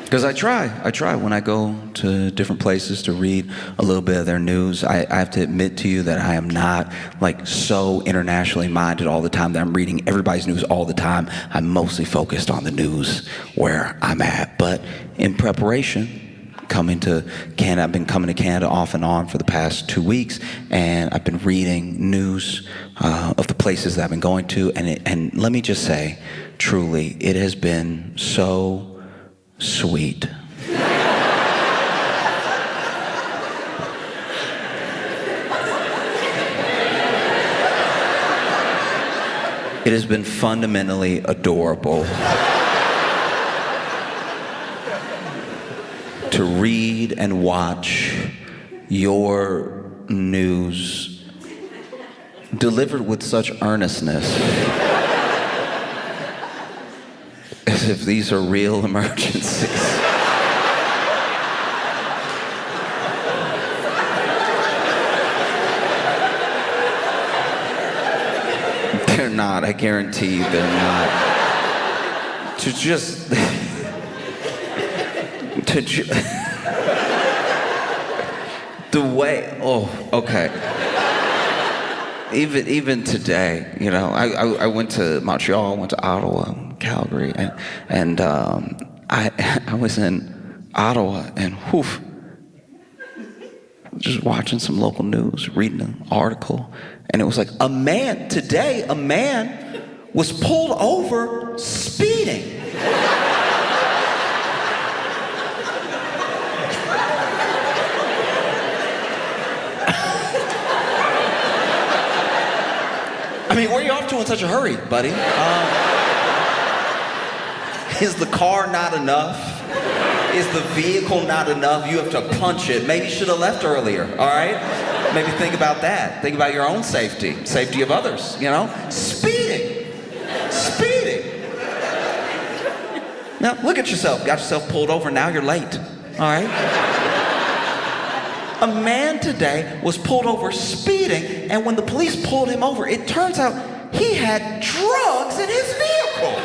Because I try when I go to different places to read a little bit of their news. I have to admit to you that I am not like so internationally minded all the time that I'm reading everybody's news all the time. I'm mostly focused on the news where I'm at. But in preparation, coming to Canada, I've been coming to Canada off and on for the past 2 weeks, and I've been reading news of the places that I've been going to, and let me just say, truly, it has been so sweet. It has been fundamentally adorable to read and watch your news delivered with such earnestness, as if these are real emergencies. They're not, I guarantee you they're not. To just... the way, oh, okay. Even today, you know, I went to Montreal, went to Ottawa, Calgary, and I was in Ottawa, and whew, just watching some local news, reading an article, and it was like a man was pulled over speeding. I mean, where are you off to in such a hurry, buddy? Is the car not enough? Is the vehicle not enough? You have to punch it. Maybe you should have left earlier, all right? Maybe think about that. Think about your own safety, safety of others, you know? Speeding. Now, look at yourself. Got yourself pulled over, now you're late, all right? A man today was pulled over speeding, and when the police pulled him over, it turns out he had drugs in his vehicle.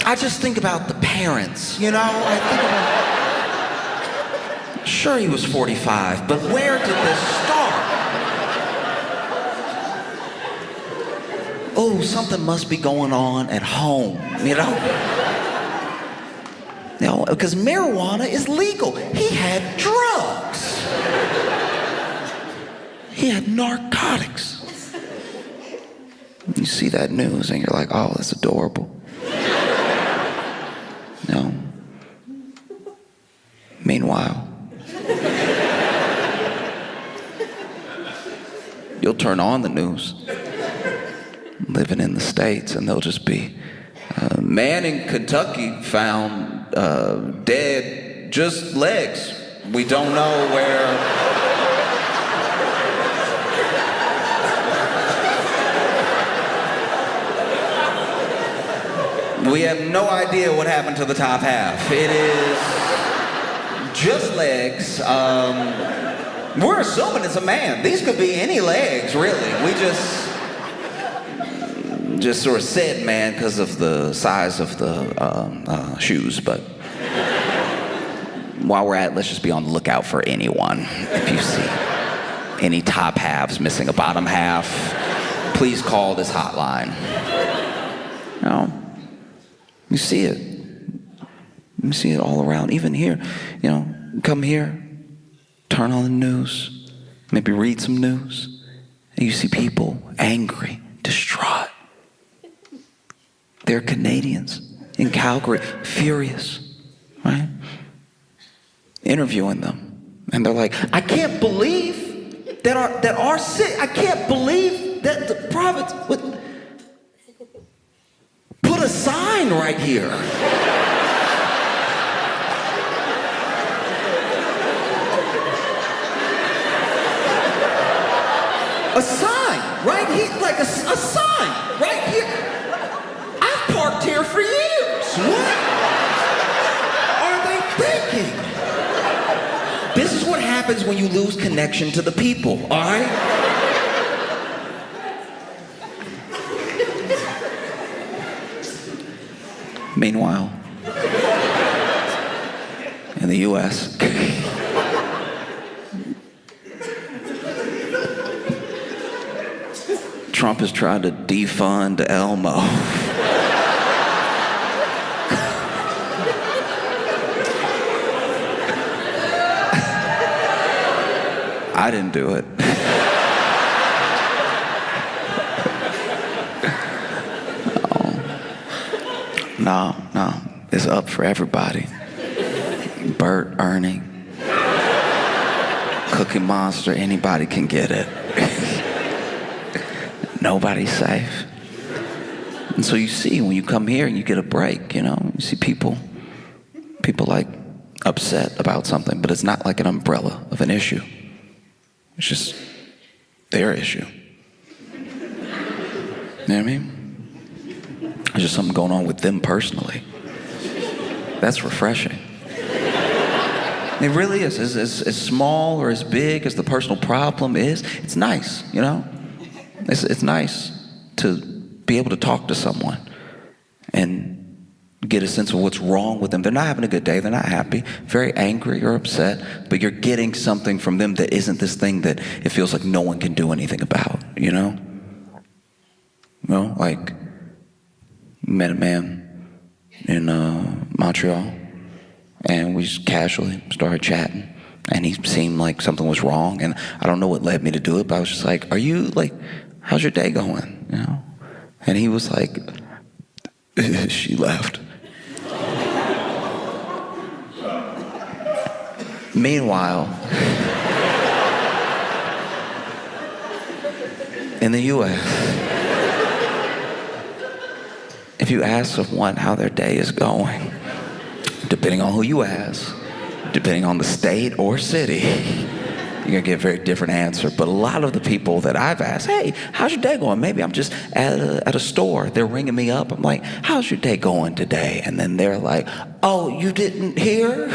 I just think about the parents, you know? I think about... Sure, he was 45, but where did this start? Oh, something must be going on at home, you know? You know, because marijuana is legal. He had drugs. He had narcotics. You see that news and you're like, oh, that's adorable. No. Meanwhile, you'll turn on the news, living in the States, and they'll just be, a man in Kentucky found dead, just legs. We don't know where. We have no idea what happened to the top half. It is just legs. We're assuming it's a man. These could be any legs, really. We just just sort of said man because of the size of the shoes, but while we're at it, let's just be on the lookout for anyone. If you see any top halves missing a bottom half, please call this hotline. You know, you see it. You see it all around, even here. You know, come here, turn on the news, maybe read some news, and you see people angry, distraught. They're Canadians in Calgary, furious, right? Interviewing them, and they're like, I can't believe that our city, I can't believe that the province would put a sign right here. A sign right here, like a sign right here. I've parked here for years. What are they thinking? This is what happens when you lose connection to the people, all right? Meanwhile, in the U.S., Trump is trying to defund Elmo. I didn't do it. No, it's up for everybody. Bert, Ernie, Cookie Monster, anybody can get it. Nobody's safe. And so you see, when you come here and you get a break, you know, you see people like upset about something, but it's not like an umbrella of an issue. It's just their issue. You know what I mean? There's just something going on with them personally. That's refreshing. It really is. As small or as big as the personal problem is, it's nice, you know? It's nice to be able to talk to someone and get a sense of what's wrong with them. They're not having a good day. They're not happy, very angry or upset, but you're getting something from them that isn't this thing that it feels like no one can do anything about, you know? You know, like, met a man in Montreal, and we just casually started chatting, and he seemed like something was wrong, and I don't know what led me to do it, but I was just like, are you, like, how's your day going, you know? And he was like, she left. Meanwhile, in the U.S., if you ask someone how their day is going, depending on who you ask, depending on the state or city, you're gonna get a very different answer. But a lot of the people that I've asked, hey, how's your day going? Maybe I'm just at a store. They're ringing me up. I'm like, how's your day going today? And then they're like, oh, you didn't hear?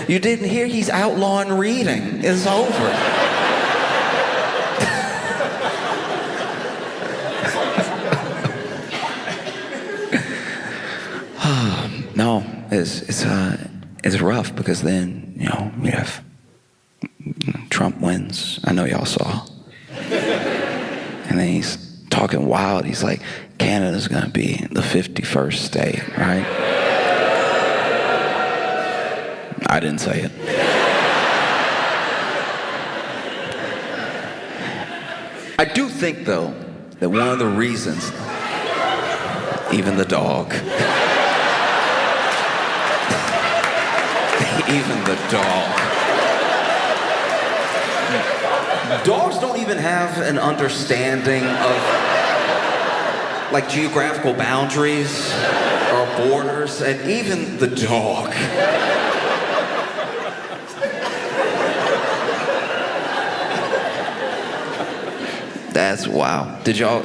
You didn't hear? He's outlawing reading. It's over. No, it's rough because then, you know, we have Trump wins. I know y'all saw. And then he's talking wild. He's like, Canada's gonna be the 51st state, right? I didn't say it. I do think, though, that one of the reasons, even the dog, even the dog. Dogs don't even have an understanding of like geographical boundaries or borders, and even the dog. That's wow. Did y'all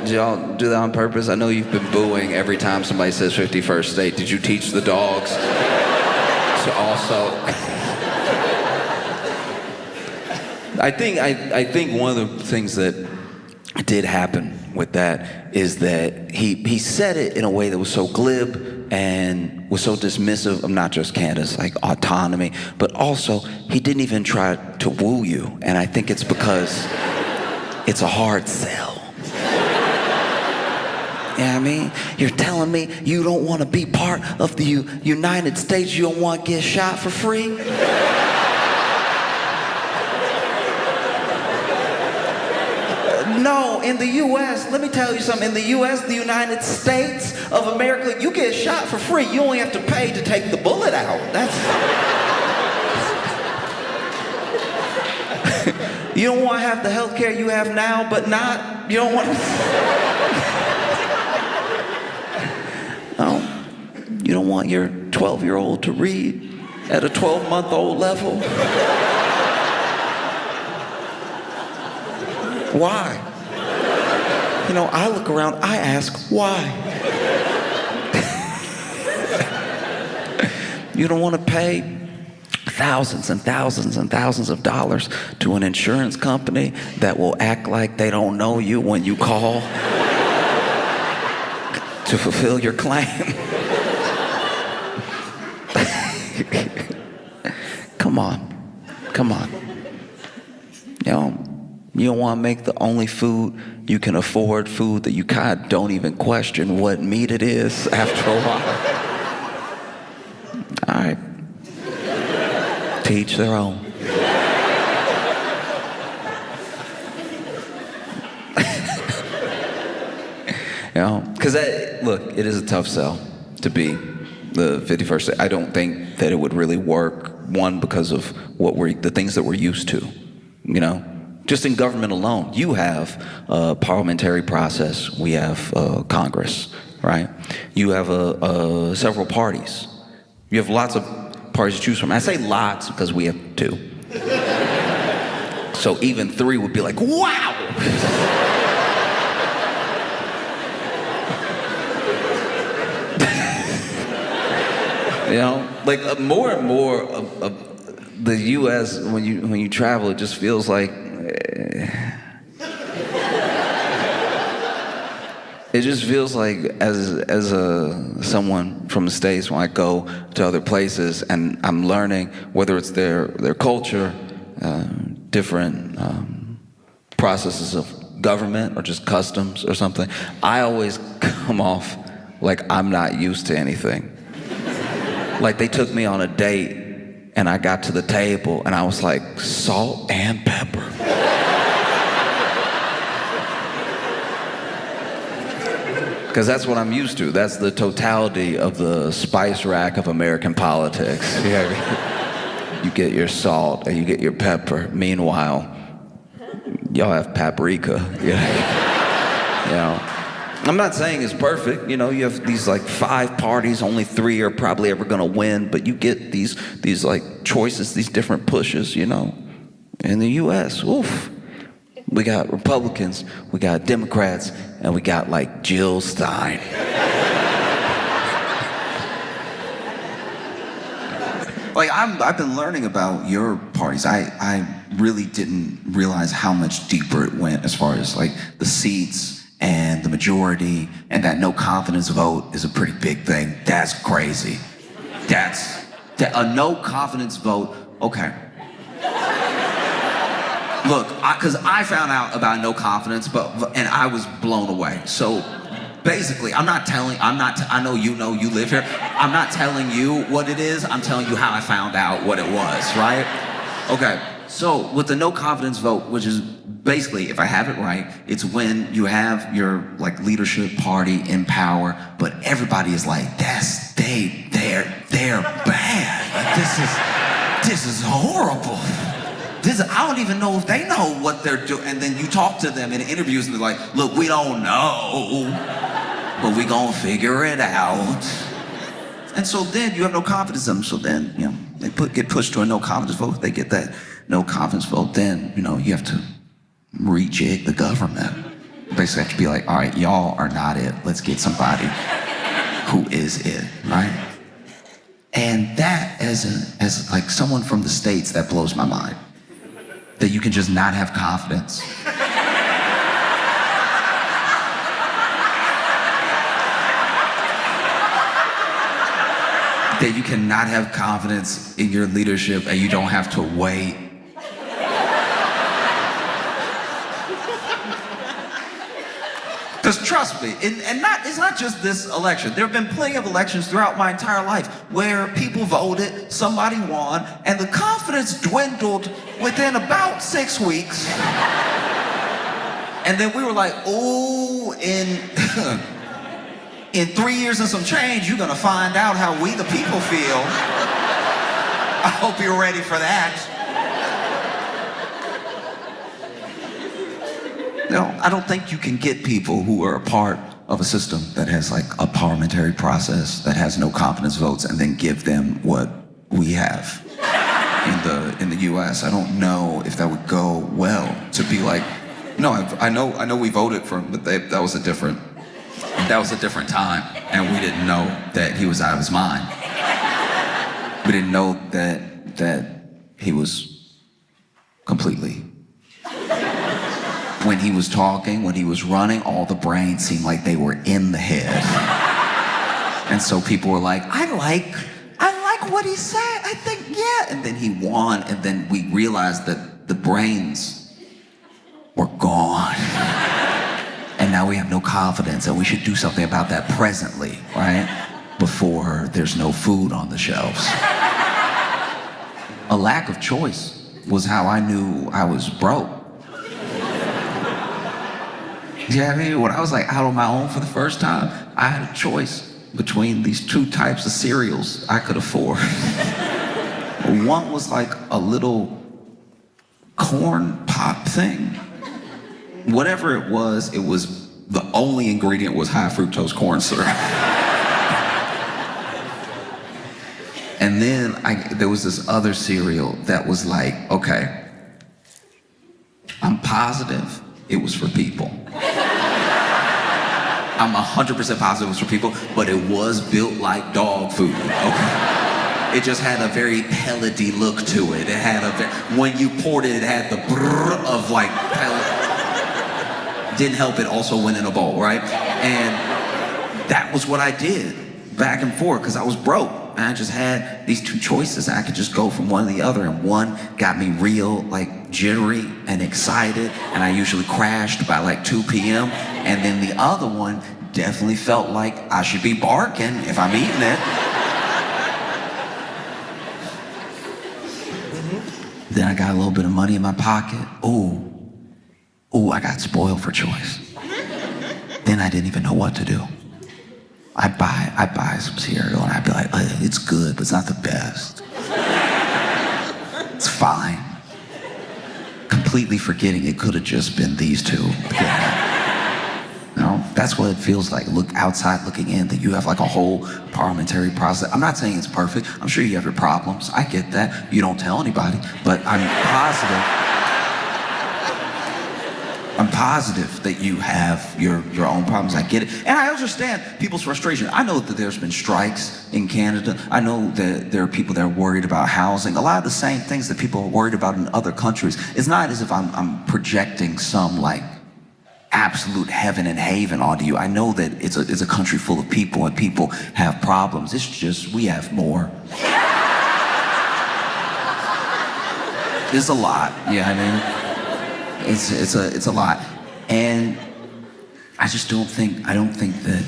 do that on purpose? I know you've been booing every time somebody says 51st state. Did you teach the dogs to also I think one of the things that did happen with that is that he said it in a way that was so glib and was so dismissive of not just Canada's like autonomy, but also he didn't even try to woo you. And I think it's because it's a hard sell. You know what I mean? You're telling me you don't want to be part of the United States, you don't want to get shot for free? No, in the U.S., let me tell you something. In the U.S., the United States of America, you get shot for free. You only have to pay to take the bullet out. You don't want to have the health care you have now, but not, you don't want to... No, you don't want your 12-year-old to read at a 12-month-old level? Why? You know, I look around, I ask, why? You don't want to pay thousands and thousands and thousands of dollars to an insurance company that will act like they don't know you when you call to fulfill your claim. Come on. You know, you don't want to make the only food you can afford, food that you kind of don't even question what meat it is after a while. All right. To each their own. You know, because look, it is a tough sell to be the 51st. I don't think that it would really work. One, because of the things that we're used to. You know, just in government alone, you have a parliamentary process. We have Congress, right? You have several parties. You have lots of parties to choose from. I say lots because we have 2. So even 3 would be like, wow. You know, like more and more of the U.S. when you travel, it just feels like it just feels like as someone from the States, when I go to other places and I'm learning whether it's their culture, different processes of government or just customs or something, I always come off like I'm not used to anything. Like they took me on a date and I got to the table and I was like, salt and pepper. Because that's what I'm used to. That's the totality of the spice rack of American politics. You get your salt and you get your pepper. Meanwhile, y'all have paprika. You know. I'm not saying it's perfect. You know, you have these like 5 parties, only 3 are probably ever gonna win, but you get these like choices, these different pushes, you know. In the US, oof. We got Republicans, we got Democrats, and we got like Jill Stein. Like I've been learning about your parties. I really didn't realize how much deeper it went as far as like the seats and the majority, and that no confidence vote is a pretty big thing. That's crazy. A no confidence vote, okay. Look, because I found out about no confidence, and I was blown away. So basically, I know you live here. I'm not telling you what it is, I'm telling you how I found out what it was, right? Okay, so with the no confidence vote, which is basically, if I have it right, it's when you have your like leadership party in power, but everybody is like, they're bad. Like, this is horrible. I don't even know if they know what they're doing. And then you talk to them in interviews and they're like, look, we don't know, but we gonna figure it out. And so then you have no confidence in them. So then, you know, they get pushed to a no confidence vote. They get that no confidence vote. Then, you know, you have to rejig the government. Basically have to be like, all right, y'all are not it. Let's get somebody who is it, right? And that, as like someone from the States, that blows my mind. that you can just not have confidence. That you cannot have confidence in your leadership and you don't have to wait. Because trust me, it's not just this election. There have been plenty of elections throughout my entire life where people voted, somebody won, and the confidence dwindled within about 6 weeks. And then we were like, oh, in 3 years and some change, you're gonna find out how we the people feel. I hope you're ready for that. No, I don't think you can get people who are a part of a system that has like a parliamentary process that has no confidence votes and then give them what we have in the US. I don't know if that would go well to be like, no, I know we voted for him, but that was a different time, and we didn't know that he was out of his mind. We didn't know that he was completely. When he was talking, when he was running, all the brains seemed like they were in the head. And so people were like, I like what he said, I think, yeah. And then he won, and then we realized that the brains were gone. And now we have no confidence, and we should do something about that presently, right? Before there's no food on the shelves. A lack of choice was how I knew I was broke. Yeah, I mean, when I was like out on my own for the first time, I had a choice between these 2 types of cereals I could afford. One was like a little corn pop thing. Whatever it was the only ingredient was high fructose corn syrup. And then there was this other cereal that was like, okay, I'm positive it was for people. I'm 100% positive it was for people, but it was built like dog food, okay? It just had a very pellety look to it. It had when you poured it had the brrr of like pellet. Didn't help it also went in a bowl, right? And that was what I did, back and forth, because I was broke. And I just had these 2 choices. I could just go from one to the other, and one got me real like jittery and excited, and I usually crashed by like 2 p.m. And then the other one definitely felt like I should be barking if I'm eating it. Then I got a little bit of money in my pocket. Ooh, I got spoiled for choice. Then I didn't even know what to do. I'd buy some cereal and I'd be like, it's good, but it's not the best. It's fine. Completely forgetting it could have just been these 2. No, that's what it feels like. Look outside looking in, that you have like a whole parliamentary process. I'm not saying it's perfect. I'm sure you have your problems. I get that. You don't tell anybody, but I'm positive that you have your own problems. I get it. And I understand people's frustration. I know that there's been strikes in Canada. I know that there are people that are worried about housing. A lot of the same things that people are worried about in other countries. It's not as if I'm projecting some like absolute heaven and haven onto you. I know that it's a country full of people and people have problems. It's just we have more. It's a lot, yeah, I mean. It's a lot, and I don't think that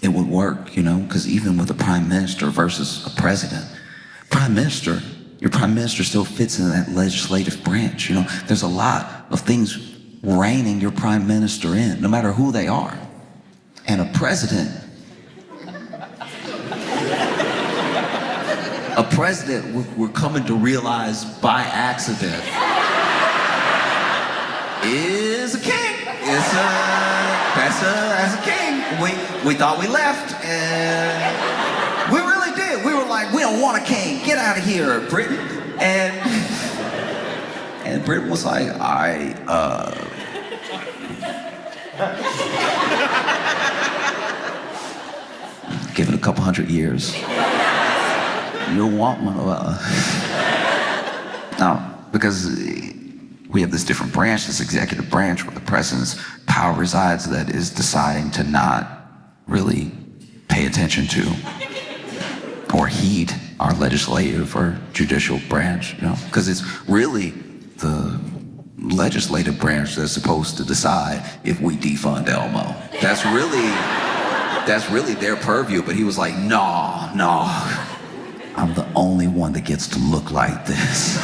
it would work, you know, because even with a prime minister versus a president, your prime minister still fits in that legislative branch, you know. There's a lot of things reining your prime minister in, no matter who they are, and a president we're coming to realize by accident is a king. That's a king. We thought we left, and we really did. We were like, we don't want a king. Get out of here, Britain. And Britain was like, all right, give it a couple hundred years. You'll want one of us. No, because we have this different branch, this executive branch where the president's power resides that is deciding to not really pay attention to or heed our legislative or judicial branch, you know, because it's really the legislative branch that's supposed to decide if we defund Elmo. That's really their purview, but he was like, no, I'm the only one that gets to look like this.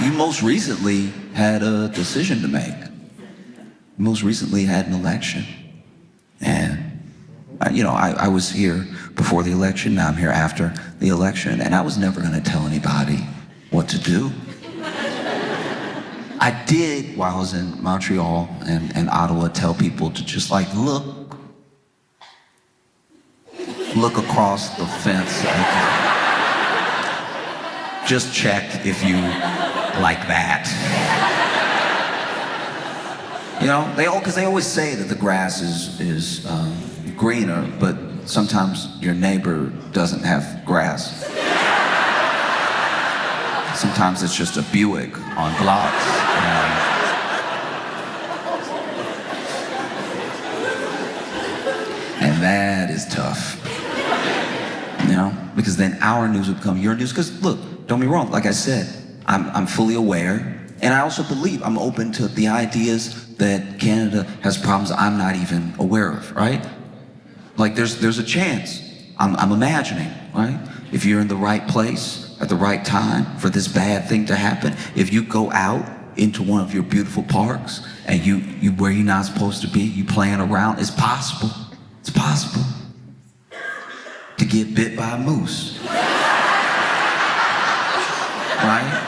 You most recently had a decision to make. You most recently had an election. And, I was here before the election, now I'm here after the election, and I was never gonna tell anybody what to do. I did, while I was in Montreal and Ottawa, tell people to just look across the fence. Just check if you like that. Because they always say that the grass is greener, but sometimes your neighbor doesn't have grass. Sometimes it's just a Buick on blocks. And that is tough. Because then our news would become your news. Because look, don't be wrong, like I said, I'm fully aware, and I also believe I'm open to the ideas that Canada has problems I'm not even aware of, right? There's a chance, I'm imagining, right? If you're in the right place at the right time for this bad thing to happen, if you go out into one of your beautiful parks and you where you're not supposed to be, you playing around, it's possible to get bit by a moose. Right?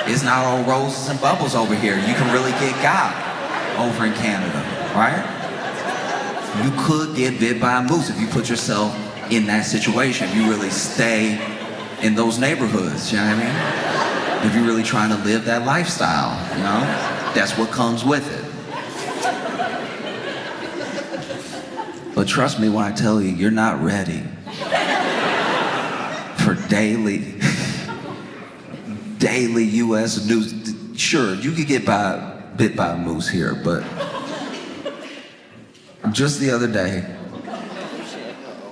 It's not all roses and bubbles over here. You can really get got over in Canada, right? You could get bit by a moose if you put yourself in that situation. If you really stay in those neighborhoods, you know what I mean? If you're really trying to live that lifestyle, that's what comes with it. But trust me when I tell you, you're not ready for daily U.S. news. Sure, you could get bit by a moose here, but just the other day,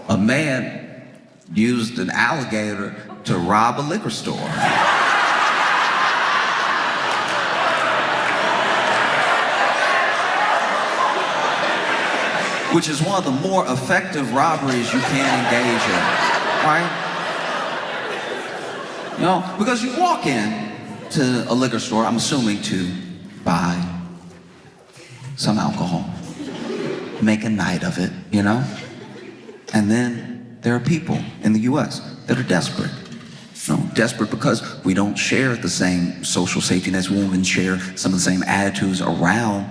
a man used an alligator to rob a liquor store. Which is one of the more effective robberies you can engage in, right? Because you walk in to a liquor store, I'm assuming to buy some alcohol, make a night of it, And then there are people in the US that are desperate. Desperate because we don't share the same social safety nets, we won't even share some of the same attitudes around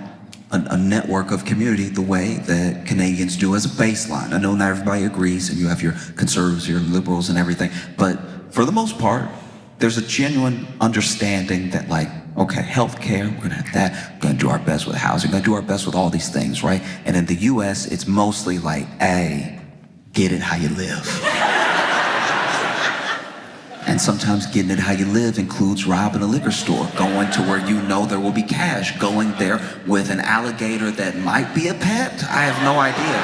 a network of community the way that Canadians do as a baseline. I know not everybody agrees, and you have your conservatives, your liberals and everything, but for the most part, there's a genuine understanding that okay, healthcare, we're gonna have that, we're gonna do our best with housing, we're gonna do our best with all these things, right? And in the US, it's mostly hey, get it how you live. And sometimes getting it how you live includes robbing a liquor store, going to where you know there will be cash, going there with an alligator that might be a pet. I have no idea.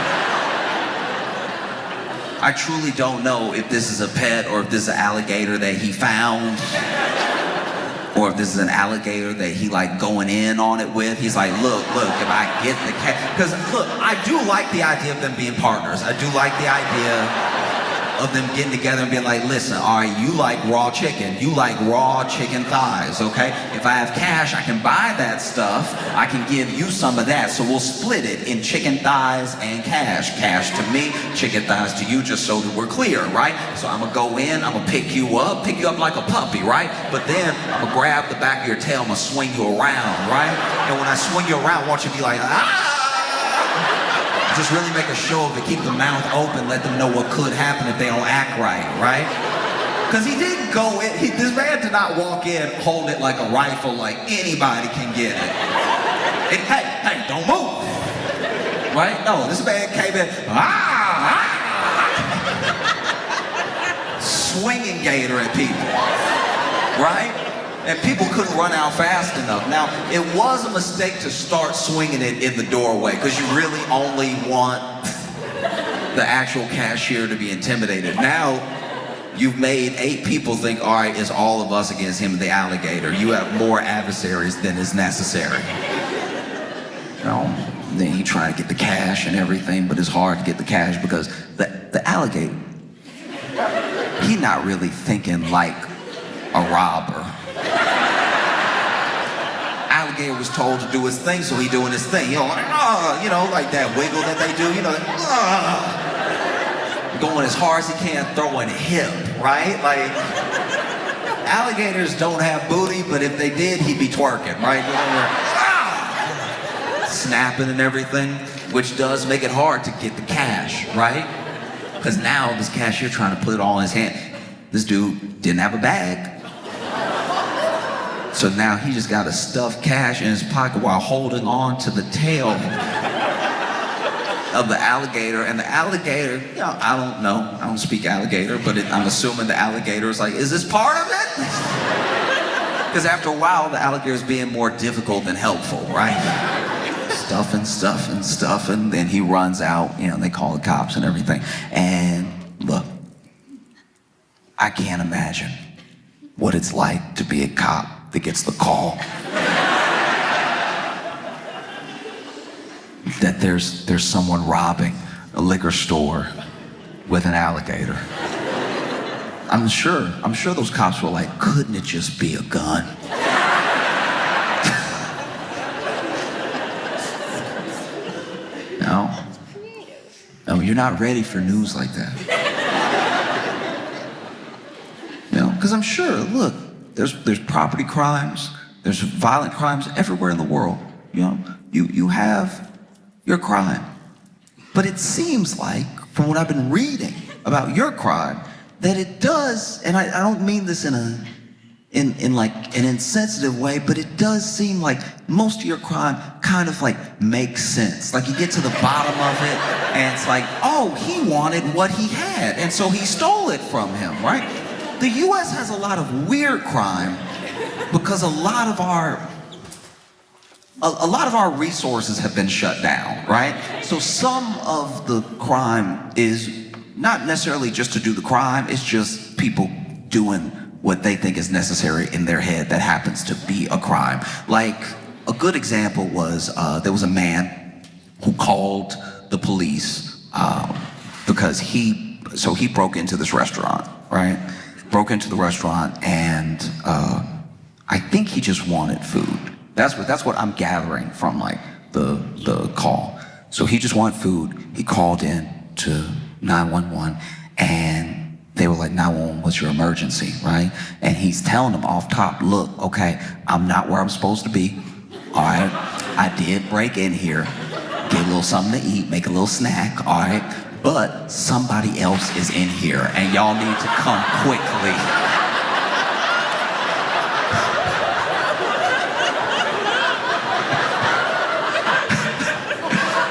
I truly don't know if this is a pet or if this is an alligator that he found, or if this is an alligator that he going in on it with. He's like, look, if I get the cat, because look, I do like the idea of them being partners. I do like the idea of them getting together and being listen, all right, you like raw chicken, you like raw chicken thighs, okay? If I have cash, I can buy that stuff, I can give you some of that, so we'll split it in chicken thighs and cash. Cash to me, chicken thighs to you, just so that we're clear, right? So I'm gonna go in, I'm gonna pick you up like a puppy, right? But then I'm gonna grab the back of your tail, I'm gonna swing you around, right? And when I swing you around, I want you to be just really make a show of it, keep the mouth open, let them know what could happen if they don't act right? Because he didn't go in, this man did not walk in holding it like a rifle, like anybody can get it. Hey, don't move. right? No, this man came in, swinging gator at people, right? And people couldn't run out fast enough. Now, it was a mistake to start swinging it in the doorway because you really only want the actual cashier to be intimidated. Now, you've made 8 people think, all right, it's all of us against him, the alligator. You have more adversaries than is necessary. You know, then he tried to get the cash and everything, but it's hard to get the cash because the alligator, he not really thinking like a robber. Alligator was told to do his thing, so he doing his thing. You know, like, like that wiggle that they do, going as hard as he can, throwing hip, right? Like, alligators don't have booty, but if they did, he'd be twerking, right? Snapping and everything, which does make it hard to get the cash, right? Because now this cashier trying to put it all in his hand. This dude didn't have a bag. So now he just got to stuff cash in his pocket while holding on to the tail of the alligator. And the alligator, I don't know. I don't speak alligator, but I'm assuming the alligator is like, is this part of it? Because after a while, the alligator is being more difficult than helpful, right? Stuff, and then he runs out, they call the cops and everything. And look, I can't imagine what it's like to be a cop that gets the call that there's someone robbing a liquor store with an alligator. I'm sure those cops were like, couldn't it just be a gun? No, you're not ready for news like that. Because I'm sure, look, there's property crimes, there's violent crimes everywhere in the world. You have your crime. But it seems like, from what I've been reading about your crime, that it does, and I don't mean this in like an insensitive way, but it does seem like most of your crime kind of like makes sense. Like you get to the bottom of it, and it's like, oh, he wanted what he had, and so he stole it from him, right? The U.S. has a lot of weird crime because a lot of our resources have been shut down, right? So some of the crime is not necessarily just to do the crime, it's just people doing what they think is necessary in their head that happens to be a crime. Like, a good example was, there was a man who called the police because he broke into this restaurant, right? Broke into the restaurant and I think he just wanted food. That's what I'm gathering from like the call. So he just wanted food. He called in to 911 and they were like, 911, what's your emergency, right? And he's telling them off top, look, okay, I'm not where I'm supposed to be. All right, I did break in here, get a little something to eat, make a little snack, all right? But somebody else is in here and y'all need to come quickly.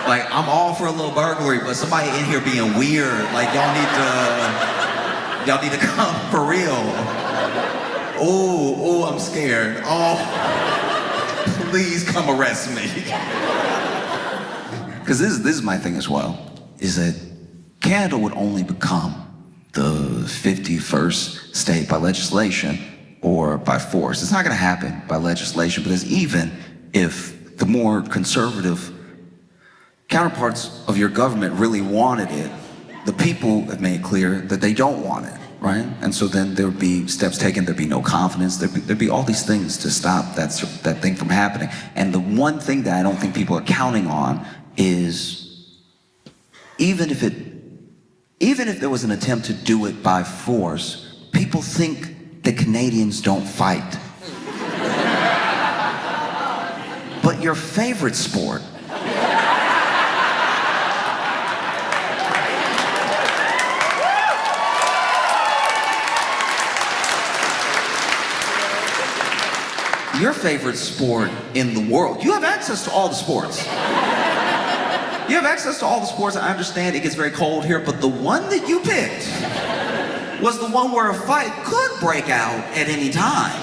Like, I'm all for a little burglary, but somebody in here being weird, like y'all need to come for real. Oh, I'm scared. Oh, please come arrest me. Because this is my thing as well, is that Canada would only become the 51st state by legislation or by force. It's not going to happen by legislation because even if the more conservative counterparts of your government really wanted it, the people have made clear that they don't want it, right? And so then there would be steps taken, there'd be no confidence, there'd be all these things to stop that thing from happening. And the one thing that I don't think people are counting on is even if there was an attempt to do it by force, people think that Canadians don't fight. But your favorite sport, your favorite sport in the world, you have access to all the sports. You have access to all the sports. I understand it gets very cold here, but the one that you picked was the one where a fight could break out at any time.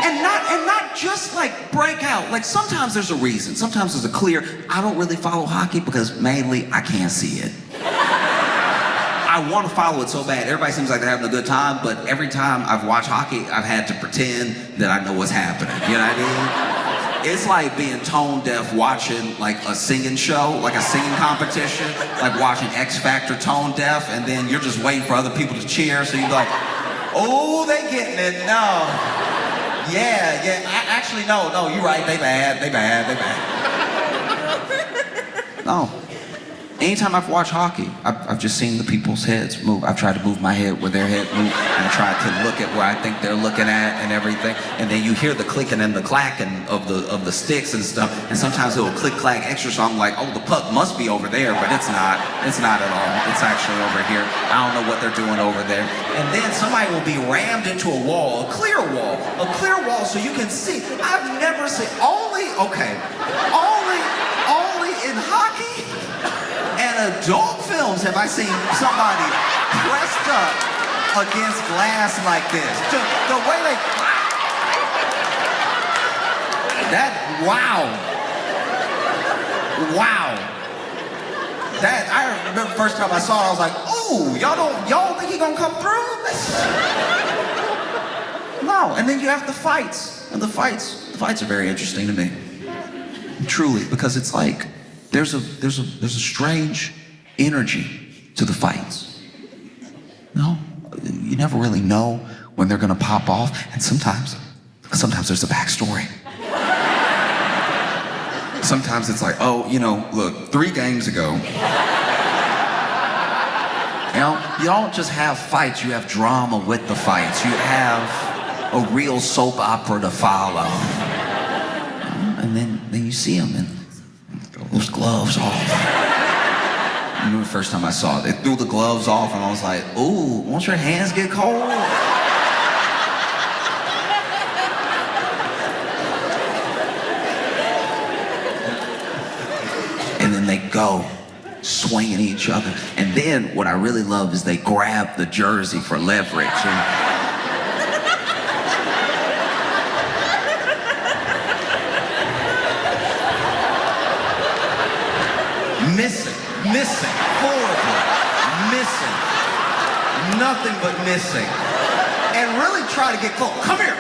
And not just like break out. Like sometimes there's a reason. Sometimes there's a clear, I don't really follow hockey because mainly I can't see it. I want to follow it so bad. Everybody seems like they're having a good time, but every time I've watched hockey, I've had to pretend that I know what's happening. You know what I mean? It's like being tone deaf watching like a singing show, like a singing competition, like watching X Factor tone deaf, and then you're just waiting for other people to cheer, so you're like, oh, they getting it, no. Yeah, actually, no, you're right, they bad. No. Anytime I've watched hockey, I've just seen the people's heads move. I've tried to move my head where their head move, and I try to look at where I think they're looking at and everything. And then you hear the clicking and the clacking of the sticks and stuff. And sometimes it'll click clack extra, so I'm like, oh, the puck must be over there, but it's not. It's not at all. It's actually over here. I don't know what they're doing over there. And then somebody will be rammed into a wall, a clear wall, so you can see. I've never seen only in hockey and adult films have I seen somebody pressed up against glass like this. The way they... Wow. That, I remember the first time I saw it, I was like, ooh, y'all think he gonna come through? No, and then you have the fights. And the fights are very interesting to me. Truly, because it's like, there's a strange energy to the fights. No, you never really know when they're gonna pop off, and sometimes there's a backstory. Sometimes it's like, oh, look, 3 games ago. You don't just have fights, you have drama with the fights. You have a real soap opera to follow. And then you see them and those gloves off. I remember the first time I saw it, they threw the gloves off and I was like, ooh, won't your hands get cold? And then they go swinging each other. And then what I really love is they grab the jersey for leverage. Missing, horribly, missing, nothing but missing, and really try to get close. Come here.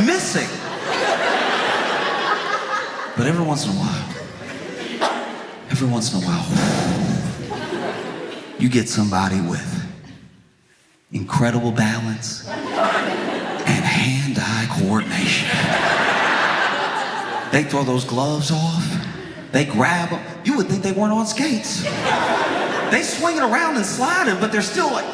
Missing. But every once in a while, you get somebody with incredible balance and hand-eye coordination. They throw those gloves off, they grab them. You would think they weren't on skates. They swinging around and sliding, but they're still like...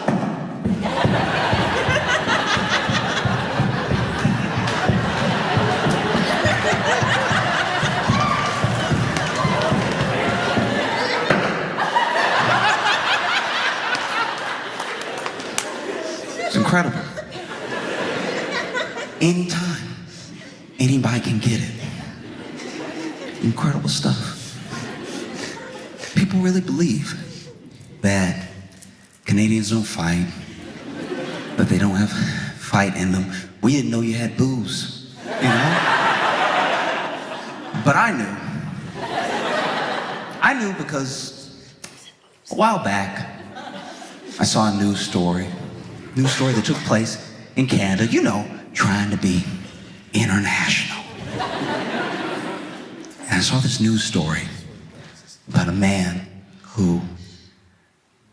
Incredible. Anytime, anybody can get it. Incredible stuff. People really believe that Canadians don't fight, that they don't have fight in them. We didn't know you had booze, you know? But I knew because a while back, I saw a news story that took place in Canada, trying to be international. And I saw this news story about a man who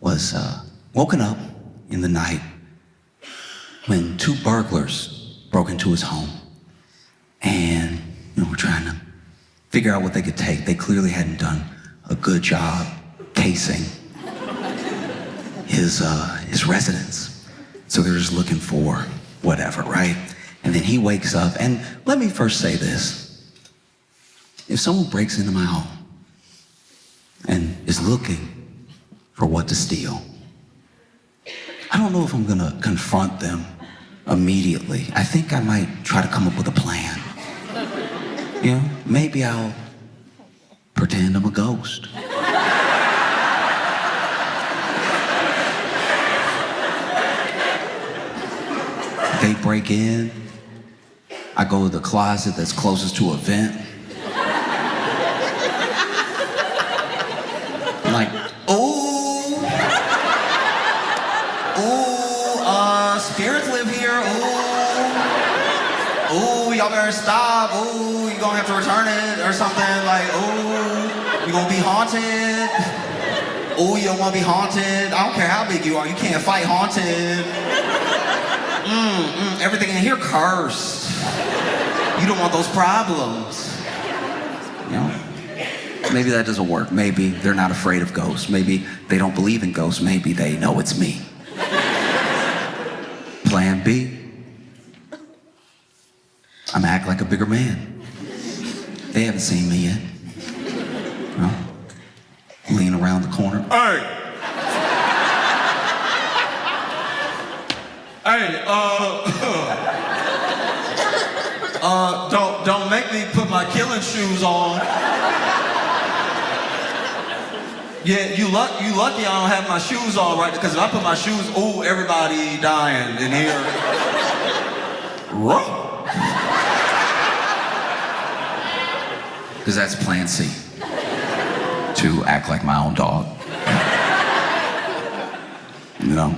was woken up in the night when 2 burglars broke into his home and were trying to figure out what they could take. They clearly hadn't done a good job casing his residence. So they're just looking for whatever, right? And then he wakes up, and let me first say this. If someone breaks into my home and is looking for what to steal, I don't know if I'm gonna confront them immediately. I think I might try to come up with a plan. You know, maybe I'll pretend I'm a ghost. They break in, I go to the closet that's closest to a vent. I'm like, ooh, spirits live here, ooh, y'all better stop, ooh, you gonna have to return it or something, like, ooh, you gonna be haunted, ooh, you don't wanna be haunted, I don't care how big you are, you can't fight haunted. Everything in here cursed. You don't want those problems. You know? Maybe that doesn't work. Maybe they're not afraid of ghosts. Maybe they don't believe in ghosts. Maybe they know it's me. Plan B. I'm gonna act like a bigger man. They haven't seen me yet. No? Lean around the corner. Hey! Hey, don't make me put my killing shoes on. Yeah, you lucky I don't have my shoes on right, because if I put my shoes, ooh, everybody dying in here. Because that's plan C. To act like my own dog. You know?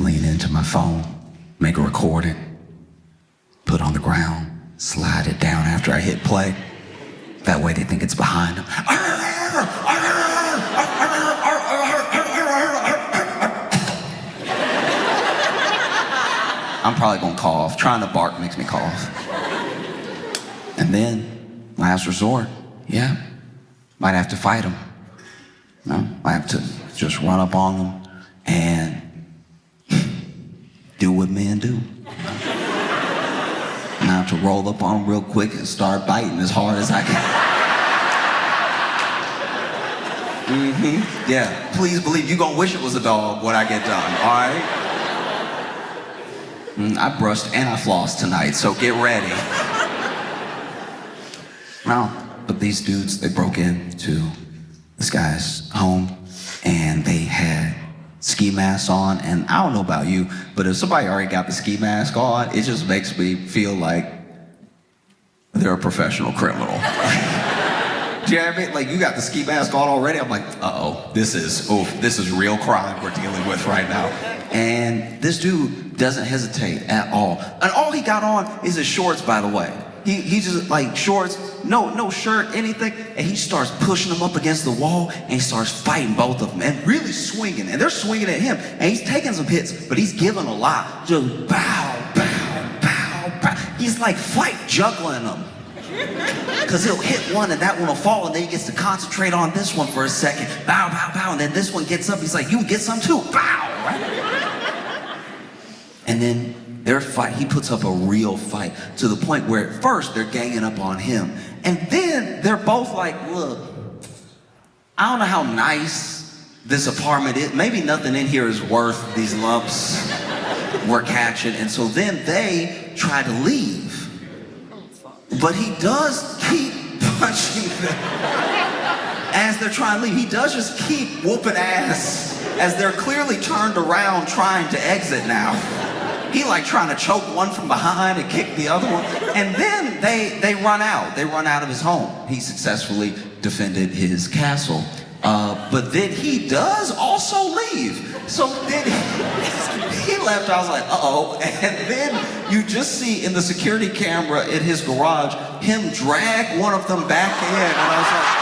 Lean into my phone, make a recording, put on the ground, slide it down after I hit play. That way they think it's behind them. I'm probably gonna cough. Trying to bark makes me cough. And then, last resort, yeah, might have to fight them. No, might have to just run up on them and do what men do. And I have to roll up on them real quick and start biting as hard as I can. Yeah, please believe you're gonna wish it was a dog when I get done, all right? I brushed and I flossed tonight, so get ready. No, but these dudes, they broke into this guy's home and they had ski masks on, and I don't know about you, but if somebody already got the ski mask on, it just makes me feel like they're a professional criminal. Do you know what I mean? Like, you got the ski mask on already, I'm like, this is real crime we're dealing with right now. And this dude doesn't hesitate at all. And all he got on is his shorts, by the way. He just like shorts, no shirt, anything, and he starts pushing them up against the wall, and he starts fighting both of them, and really swinging, and they're swinging at him, and he's taking some hits, but he's giving a lot. Just bow, bow, bow, bow. He's like fight juggling them, because he'll hit one, and that one will fall, and then he gets to concentrate on this one for a second. Bow, bow, bow, and then this one gets up. He's like, you can get some too. Bow, right? And then their fight, he puts up a real fight to the point where at first they're ganging up on him. And then they're both like, look, I don't know how nice this apartment is. Maybe nothing in here is worth these lumps we're catching. And so then they try to leave. But he does keep punching them as they're trying to leave. He does just keep whooping ass as they're clearly turned around trying to exit now. He like trying to choke one from behind and kick the other one. And then they run out. They run out of his home. He successfully defended his castle. But then he does also leave. So then he left. I was like, uh-oh. And then you just see in the security camera in his garage, him drag one of them back in. And I was like,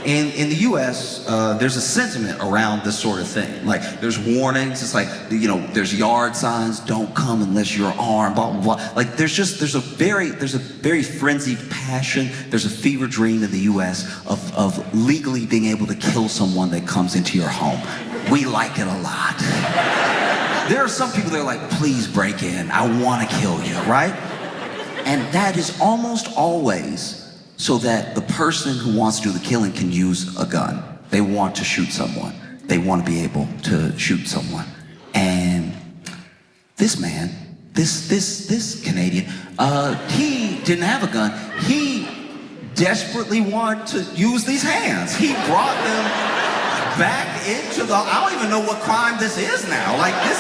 In the U.S., there's a sentiment around this sort of thing. Like, there's warnings. It's like, you know, there's yard signs. Don't come unless you're armed. Blah blah blah. Like, there's a very frenzied passion. There's a fever dream in the U.S. of legally being able to kill someone that comes into your home. We like it a lot. There are some people that are like, please break in. I want to kill you, right? And that is almost always so that the person who wants to do the killing can use a gun. They want to shoot someone. They want to be able to shoot someone. And this man, this Canadian, he didn't have a gun. He desperately wanted to use these hands. He brought them back into the, I don't even know what crime this is now. Like, this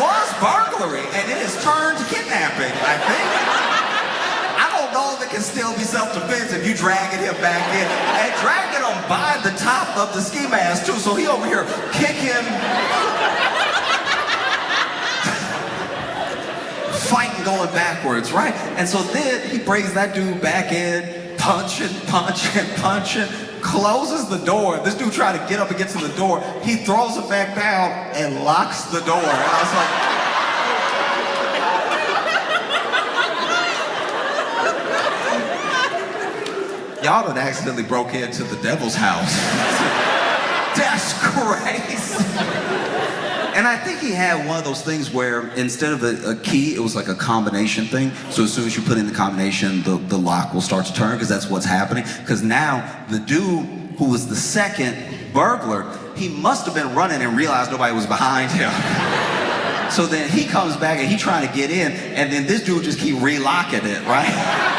was burglary, and it has turned to kidnapping, I think. I don't know if it can still be self-defense if you dragging him back in. And dragging him by the top of the ski mask, too, so he over here kicking, fighting going backwards, right? And so then he brings that dude back in, punching, closes the door. This dude tried to get up against the door. He throws it back down and locks the door. And I was like, y'all done accidentally broke into the devil's house. That's crazy. And I think he had one of those things where instead of a key, it was like a combination thing. So as soon as you put in the combination, the lock will start to turn, because that's what's happening. Because now the dude who was the second burglar, he must have been running and realized nobody was behind him. So then he comes back and he trying to get in, and then this dude just keep relocking it, right?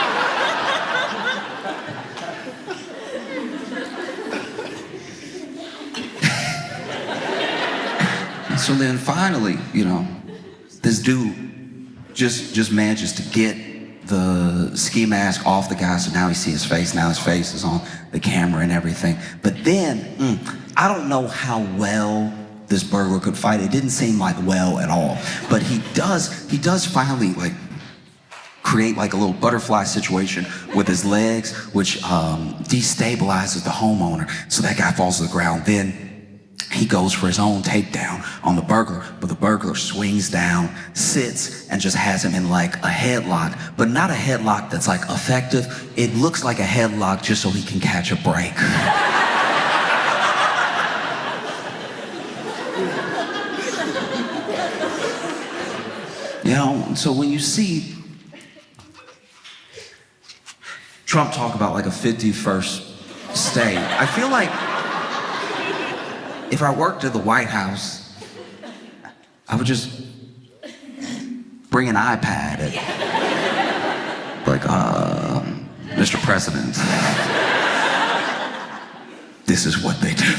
So then finally, you know, this dude just manages to get the ski mask off the guy, so now you see his face. Now his face is on the camera and everything. But then, I don't know how well this burglar could fight. It didn't seem like well at all. But he does finally, like, create like a little butterfly situation with his legs, which destabilizes the homeowner. So that guy falls to the ground. Then he goes for his own takedown on the burglar, but the burglar swings down, sits, and just has him in like a headlock, but not a headlock that's like effective. It looks like a headlock just so he can catch a break. You know, so when you see Trump talk about like a 51st state, I feel like if I worked at the White House, I would just bring an iPad and like, Mr. President, this is what they do.